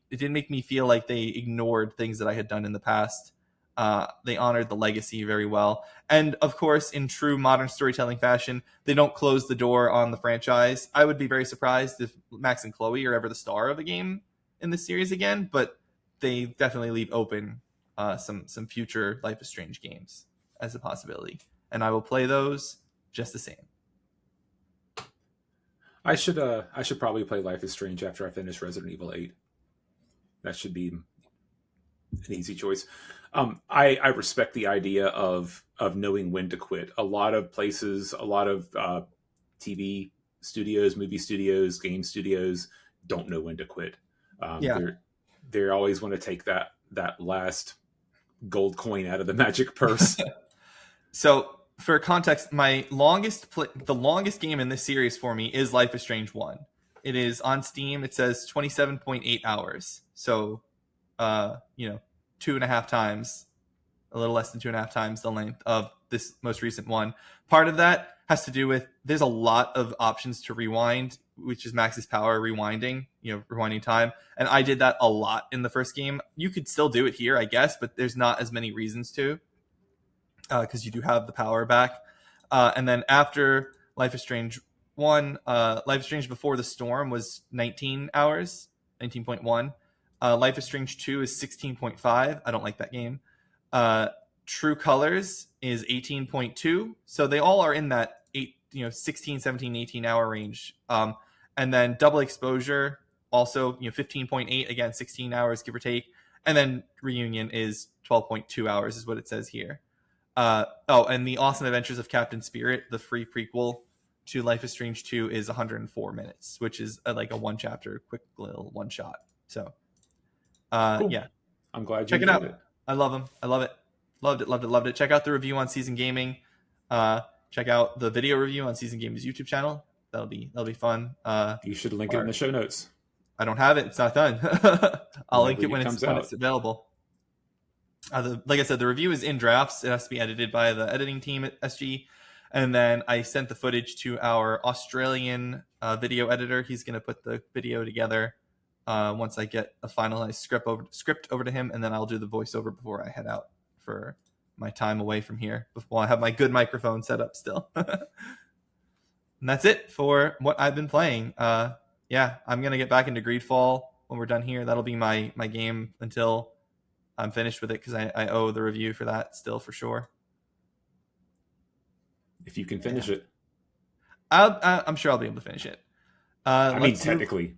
didn't make me feel like they ignored things that I had done in the past. They honored the legacy very well. And of course, in true modern storytelling fashion, they don't close the door on the franchise. I would be very surprised if Max and Chloe are ever the star of a game in this series again, but they definitely leave open some future Life is Strange games as a possibility. And I will play those just the same. I should probably play Life is Strange after I finish Resident Evil 8. That should be an easy choice. I respect the idea of knowing when to quit. A lot of places, a lot of TV studios, movie studios, game studios don't know when to quit. Yeah. They always want to take that last gold coin out of the magic purse. So for context, the longest game in this series for me is Life is Strange 1. It is on Steam. It says 27.8 hours. So, 2.5 times, a little less than 2.5 times the length of this most recent one. Part of that has to do with there's a lot of options to rewind, which is Max's power, rewinding time. And I did that a lot in the first game. You could still do it here, I guess, but there's not as many reasons to. Because you do have the power back. And then after Life is Strange 1, Life is Strange Before the Storm was 19 hours, 19.1. Life is Strange 2 is 16.5. I don't like that game. True Colors is 18.2. So they all are in that 16, 17, 18 hour range. And then Double Exposure, also 15.8, again, 16 hours, give or take. And then Reunion is 12.2 hours is what it says here. And The Awesome Adventures of Captain Spirit, the free prequel to Life is Strange 2, is 104 minutes, which is like a one chapter, quick little one shot. So, Cool. Yeah. I'm glad you check it out. it. I love them. I love it. Loved it. Check out the review on Season Gaming. Check out the video review on Season Gaming's YouTube channel. That'll be fun. You should link it in the show notes. I don't have it. It's not done. I'll link it when it's available. Like I said, the review is in drafts. It has to be edited by the editing team at SG. And then I sent the footage to our Australian video editor. He's going to put the video together once I get a finalized script over to him. And then I'll do the voiceover before I head out for my time away from here, while I have my good microphone set up still. And that's it for what I've been playing. I'm going to get back into Greedfall when we're done here. That'll be my game until I'm finished with it, because I owe the review for that still, for sure. If you can finish it. I'm sure I'll be able to finish it. Technically.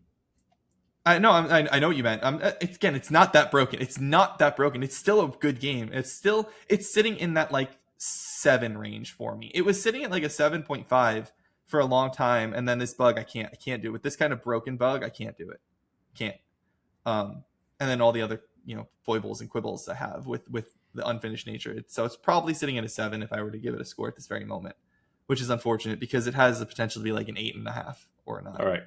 I know what you meant. It's not that broken. It's still a good game. It's sitting in that like 7 range for me. It was sitting at like a 7.5 for a long time, and then this bug I can't do it. With this kind of broken bug, I can't do it. Can't. And then all the other foibles and quibbles I have with the unfinished nature. So it's probably sitting at a 7 if I were to give it a score at this very moment, which is unfortunate because it has the potential to be like an 8.5 or a 9. All right.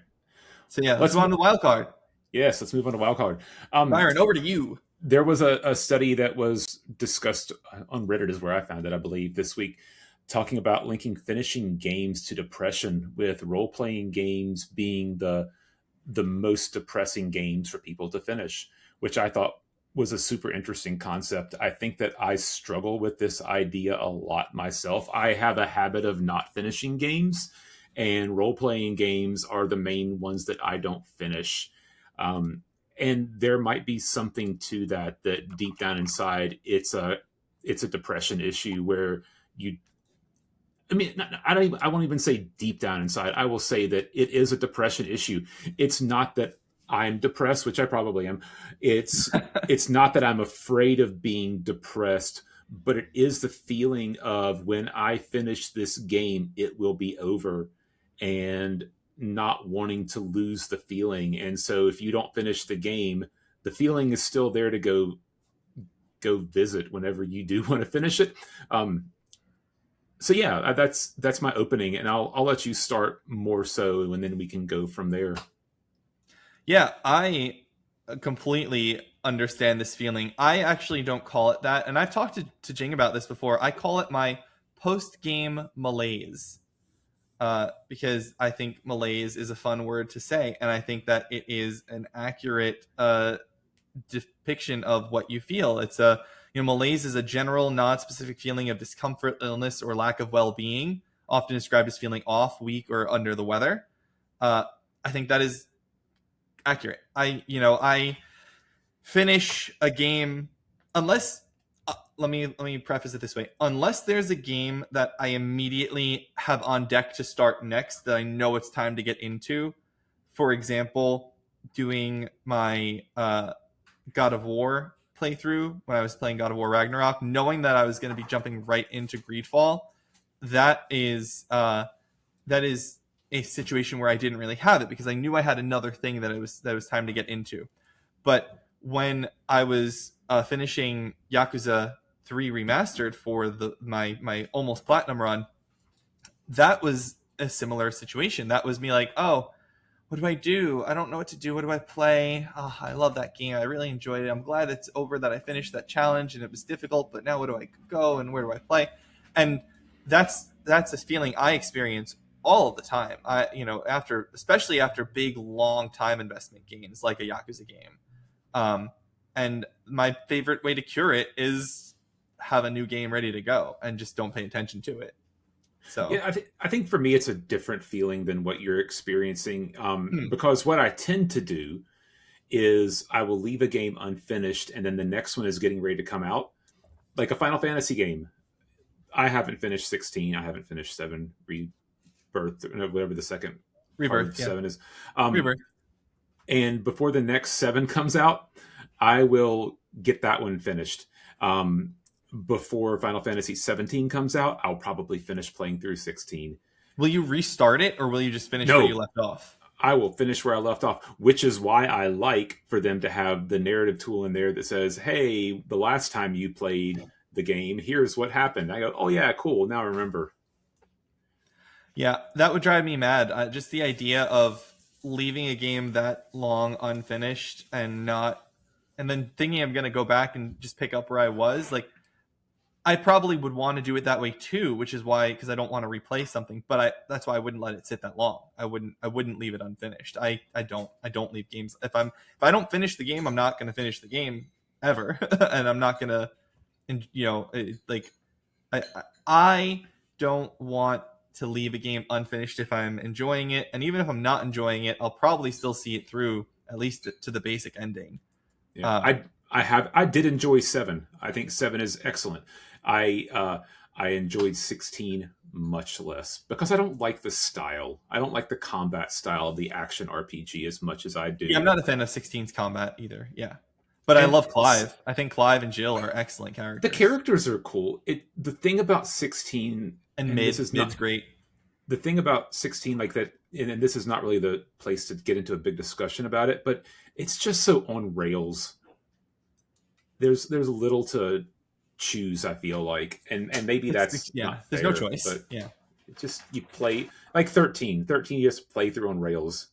So yeah, let's Let's go on to the wild card. Yes, let's move on to wild card. Byron, over to you. There was a study that was discussed on Reddit, is where I found it, I believe, this week, talking about linking finishing games to depression, with role playing games being the most depressing games for people to finish, which I thought was a super interesting concept. I think that I struggle with this idea a lot myself. I have a habit of not finishing games, and role playing games are the main ones that I don't finish. And there might be something to that, that deep down inside, it's a depression issue where you, I mean, I won't even say deep down inside. I will say that it is a depression issue. It's not that I'm depressed, which I probably am. It's not that I'm afraid of being depressed, but it is the feeling of, when I finish this game, it will be over, and not wanting to lose the feeling. And so if you don't finish the game, the feeling is still there to go visit whenever you do want to finish it. So yeah, that's my opening, and I'll let you start more so, and then we can go from there. Yeah, I completely understand this feeling. I actually don't call it that, and I've talked to Jing about this before. I call it my post-game malaise, because I think malaise is a fun word to say, and I think that it is an accurate depiction of what you feel. It's malaise is a general, non-specific feeling of discomfort, illness, or lack of well-being, often described as feeling off, weak, or under the weather. I think that is accurate. I finish a game unless let me preface it this way: unless there's a game that I immediately have on deck to start next, that I know it's time to get into. For example, doing my God of War playthrough when I was playing God of War Ragnarok, knowing that I was going to be jumping right into Greedfall, that is a situation where I didn't really have it, because I knew I had another thing that it was time to get into. But when I was finishing Yakuza 3 Remastered for my almost platinum run, that was a similar situation. That was me like, oh, what do I do? I don't know what to do. What do I play? Oh, I love that game. I really enjoyed it. I'm glad it's over, that I finished that challenge, and it was difficult, but now where do I go and where do I play? And that's a feeling I experience all of the time. Especially after big, long time investment games like a Yakuza game. And my favorite way to cure it is have a new game ready to go and just don't pay attention to it. So yeah, I think for me it's a different feeling than what you're experiencing, because what I tend to do is I will leave a game unfinished, and then the next one is getting ready to come out, like a Final Fantasy game. I haven't finished 16. I haven't finished 7 Rebirth, whatever the second Rebirth, yeah. 7 is. Rebirth. And before the next 7 comes out, I will get that one finished. Before Final Fantasy 17 comes out, I'll probably finish playing through 16. Will you restart it, or will you just finish where you left off? I will finish where I left off, which is why I like for them to have the narrative tool in there that says, hey, the last time you played the game, here's what happened. I go, oh yeah, cool, now I remember. Yeah, that would drive me mad. Just the idea of leaving a game that long unfinished and then thinking I'm going to go back and just pick up where I was. Like, I probably would want to do it that way too, which is why, because I don't want to replay something, but that's why I wouldn't let it sit that long. I wouldn't leave it unfinished. I don't leave games. If I don't finish the game, I'm not going to finish the game ever. And I'm not going to, I don't want to leave a game unfinished if I'm enjoying it. And even if I'm not enjoying it, I'll probably still see it through, at least to the basic ending. Yeah, I did enjoy 7. I think 7 is excellent. I enjoyed 16 much less, because I don't like the style. I don't like the combat style of the action RPG as much as I do. Yeah, I'm not a fan of 16's combat either. Yeah. But I love Clive. I think Clive and Jill are excellent characters. The characters are cool. The thing about 16... And Mid's great. the thing about 16, like that, and this is not really the place to get into a big discussion about it, but it's just so on rails. There's little to choose, I feel like, and maybe that's Yeah, not there's no fair, choice. but Yeah. it just, you play like 13 you just play through on rails.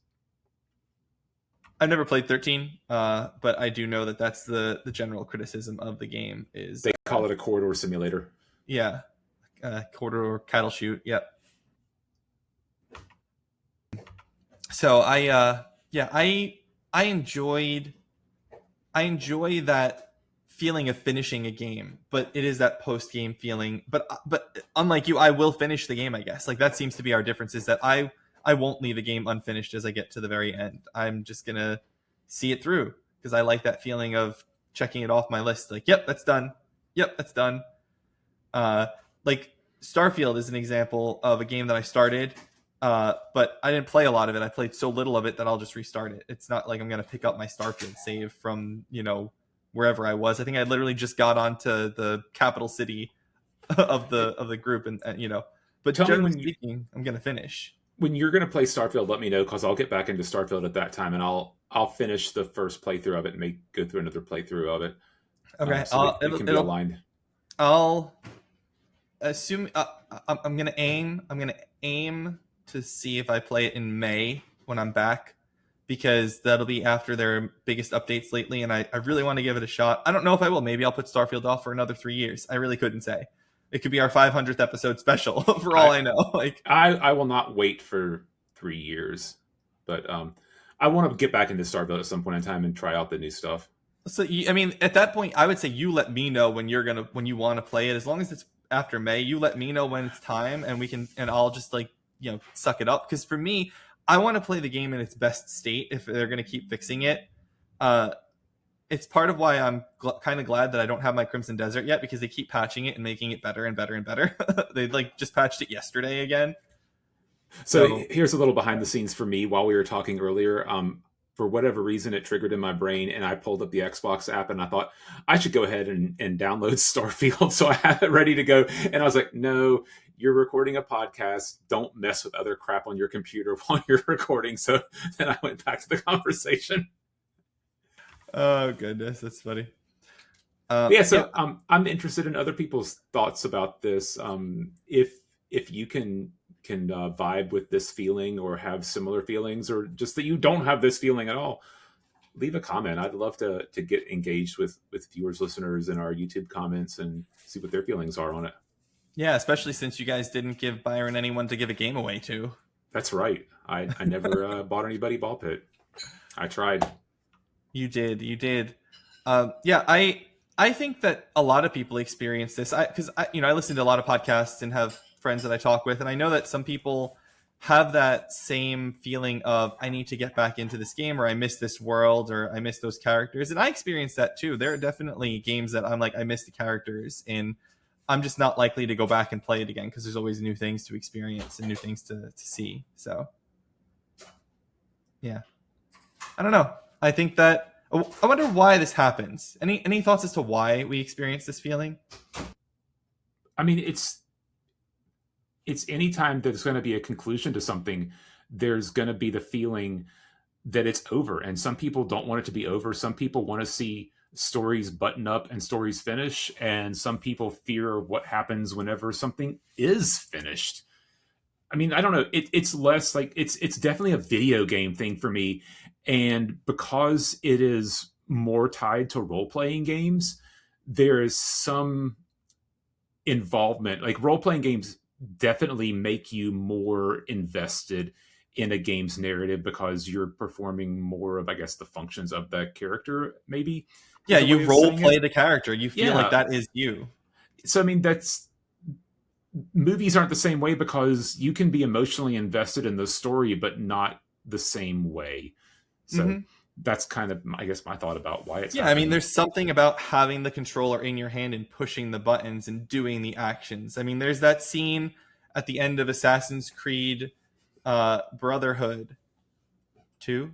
I've never played 13, but I do know that that's the general criticism of the game is, They call it a corridor simulator. yeah, quarter or cattle shoot. Yep. So yeah, I enjoyed I enjoy that feeling of finishing a game, but it is that post game feeling. But unlike you, I will finish the game. I guess like that seems to be our difference. Is that I won't leave a game unfinished as I get to the very end. I'm just gonna see it through because I like that feeling of checking it off my list. Like, yep, that's done. Yep, that's done. Uh, like Starfield is an example of a game that I started, but I didn't play a lot of it. I played so little of it that I'll just restart it. It's not like I'm going to pick up my Starfield save from wherever I was. I think I literally just got onto the capital city of the group, and. But Tell me generally when you speaking, I'm going to finish. when you're going to play Starfield. Let me know, because I'll get back into Starfield at that time, and I'll finish the first playthrough of it and go through another playthrough of it, Okay, so we can be aligned. I'll assume I'm gonna aim. I'm gonna aim to see if I play it in May when I'm back, because that'll be after their biggest updates lately, and I really want to give it a shot. I don't know if I will. Maybe I'll put Starfield off for another 3 years. I really couldn't say. It could be our 500th episode special for all I know. Like I will not wait for 3 years, but I want to get back into Starfield at some point in time and try out the new stuff. so, I mean, at that point, I would say you let me know when you want to play it. As long as it's after May, you let me know when it's time, and I'll just suck it up. Because for me, I want to play the game in its best state. If they're going to keep fixing it, it's part of why I'm kind of glad that I don't have my Crimson Desert yet, because they keep patching it and making it better and better and better. They just patched it yesterday again. So here's a little behind the scenes for me. While we were talking earlier, for whatever reason, it triggered in my brain, and I pulled up the Xbox app, and I thought I should go ahead and download Starfield, so I have it ready to go. And I was like, no, you're recording a podcast. Don't mess with other crap on your computer while you're recording. So then I went back to the conversation. Oh goodness, that's funny. I'm interested in other people's thoughts about this. If you can vibe with this feeling, or have similar feelings, or just that you don't have this feeling at all, leave a comment. I'd love to get engaged with viewers, listeners in our YouTube comments, and see what their feelings are on it. Yeah, especially since you guys didn't give Byron anyone to give a game away to. That's right. I never bought anybody Ball Pit. I tried. You did. Yeah, I think that a lot of people experience this. Because I listen to a lot of podcasts and have friends that I talk with, and I know that some people have that same feeling of, I need to get back into this game, or I miss this world, or I miss those characters. And I experience that too. There are definitely games that I'm like, I miss the characters, and I'm just not likely to go back and play it again, because there's always new things to experience and new things to see. So yeah, I don't know. I think that I wonder why this happens. Any thoughts as to why we experience this feeling? I mean, it's anytime there's going to be a conclusion to something, there's going to be the feeling that it's over. And some people don't want it to be over. Some people want to see stories button up and stories finish. And some people fear what happens whenever something is finished. I mean, I don't know. It's less like it's definitely a video game thing for me. And because it is more tied to role-playing games, there is some involvement. Like, role-playing games definitely make you more invested in a game's narrative, because you're performing more of, I guess, the functions of the character, maybe. Yeah, you role play the character. You feel like that is you. So, I mean, movies aren't the same way, because you can be emotionally invested in the story, but not the same way. So that's kind of, I guess, my thought about why it's happening. I mean, there's something about having the controller in your hand and pushing the buttons and doing the actions. I mean, there's that scene at the end of Assassin's Creed Brotherhood 2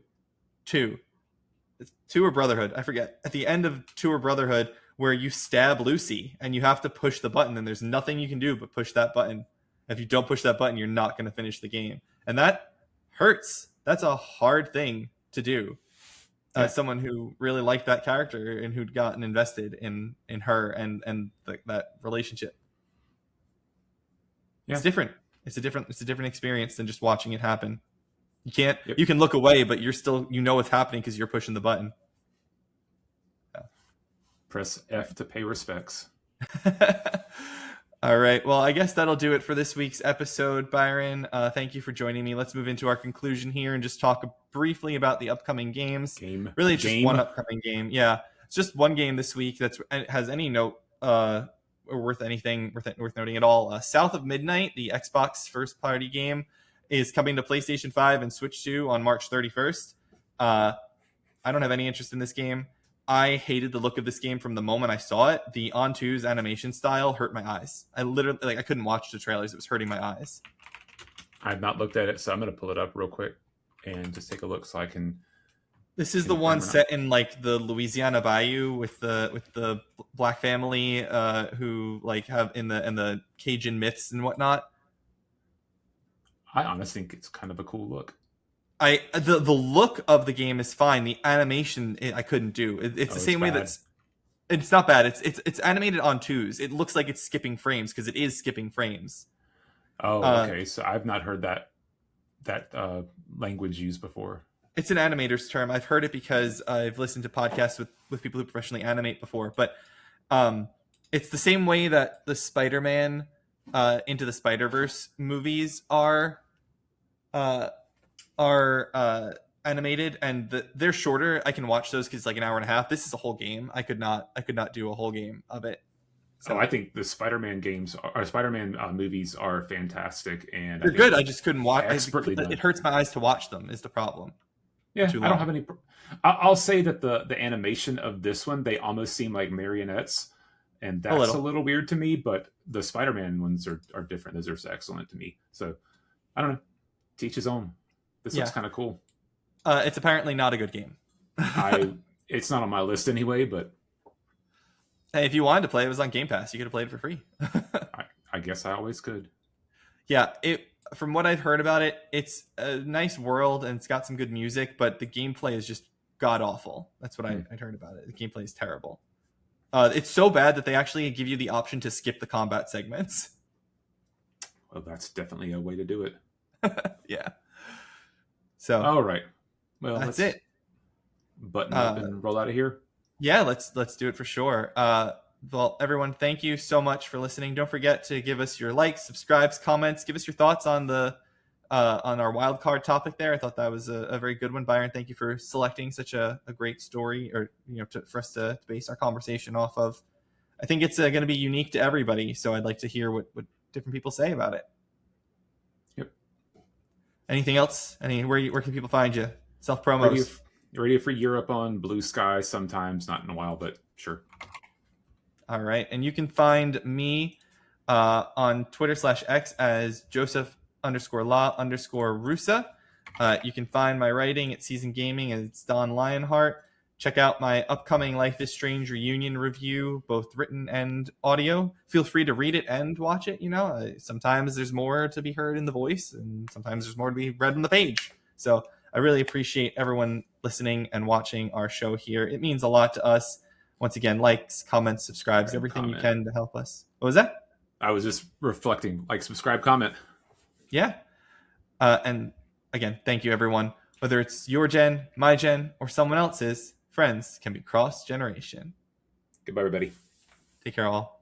or Brotherhood, I forget, at the end of 2 or Brotherhood, where you stab Lucy and you have to push the button, and there's nothing you can do but push that button. If you don't push that button, you're not going to finish the game. And that hurts. That's a hard thing to do. Yeah. Someone who really liked that character and who'd gotten invested in her and that relationship. Yeah. It's different. It's a different experience than just watching it happen. Yep. You can look away, but you're still, what's happening because you're pushing the button. Yeah. Press F to pay respects. All right. Well, I guess that'll do it for this week's episode, Byron. Thank you for joining me. Let's move into our conclusion here and just talk briefly about the upcoming games. Really, it's just one upcoming game. Yeah, it's just one game this week that has any note or worth noting at all. South of Midnight, the Xbox first-party game, is coming to PlayStation 5 and Switch 2 on March 31st. I don't have any interest in this game. I hated the look of this game from the moment I saw it. The On2's animation style hurt my eyes. I literally, I couldn't watch the trailers. It was hurting my eyes. I've not looked at it, so I'm going to pull it up real quick and just take a look so I can. This is the one set in like the Louisiana Bayou with the black family who like have in the Cajun myths and whatnot. I honestly think it's kind of a cool look. The look of the game is fine. The animation I couldn't do. It's the same way that's. It's not bad. It's animated on twos. It looks like it's skipping frames because it is skipping frames. Oh, okay. So I've not heard that language used before. It's an animator's term. I've heard it because I've listened to podcasts with people who professionally animate before. But it's the same way that the Spider-Man Into the Spider-Verse movies are animated, and they're shorter. I can watch those because it's like an hour and a half. This is a whole game. I could not do a whole game of it. So I think the Spider-Man movies are fantastic, and they're good. I just couldn't watch. It hurts my eyes to watch them. Is the problem? Yeah, I don't have any. I'll say that the animation of this one, they almost seem like marionettes, and that's a little weird to me. But the Spider-Man ones are different. Those are excellent to me. So I don't know. To each his own. This looks kind of cool. It's apparently not a good game. It's not on my list anyway, but hey, if you wanted to play it was on Game Pass. You could have played it for free. I guess I always could. Yeah, from what I've heard about it, it's a nice world and it's got some good music, but the gameplay is just god awful. That's what I'd heard about it. The gameplay is terrible. It's so bad that they actually give you the option to skip the combat segments. Well, that's definitely a way to do it. Yeah. So all right. Well, that's it. Button up and roll out of here. Yeah, let's do it for sure. Well, everyone, thank you so much for listening. Don't forget to give us your likes, subscribes, comments. Give us your thoughts on on our wild card topic there. I thought that was a very good one, Byron. Thank you for selecting such a great story, or for us to base our conversation off of. I think it's going to be unique to everybody, so I'd like to hear what different people say about it. Yep. Anything else? Where can people find you? Self promos. Ready for Europe on Blue Sky sometimes, not in a while, but sure. All right. And you can find me on Twitter/X as Joseph_La_Russa. You can find my writing at Season Gaming as it's Don Lionheart. Check out my upcoming Life is Strange reunion review, both written and audio. Feel free to read it and watch it. Sometimes there's more to be heard in the voice, and sometimes there's more to be read on the page. So I really appreciate everyone listening and watching our show here. It means a lot to us. Once again, likes, comments, subscribes, everything you can to help us. What was that? I was just reflecting. Like, subscribe, comment. Yeah. And again, thank you, everyone. Whether it's your gen, my gen, or someone else's, friends can be cross-generation. Goodbye, everybody. Take care, all.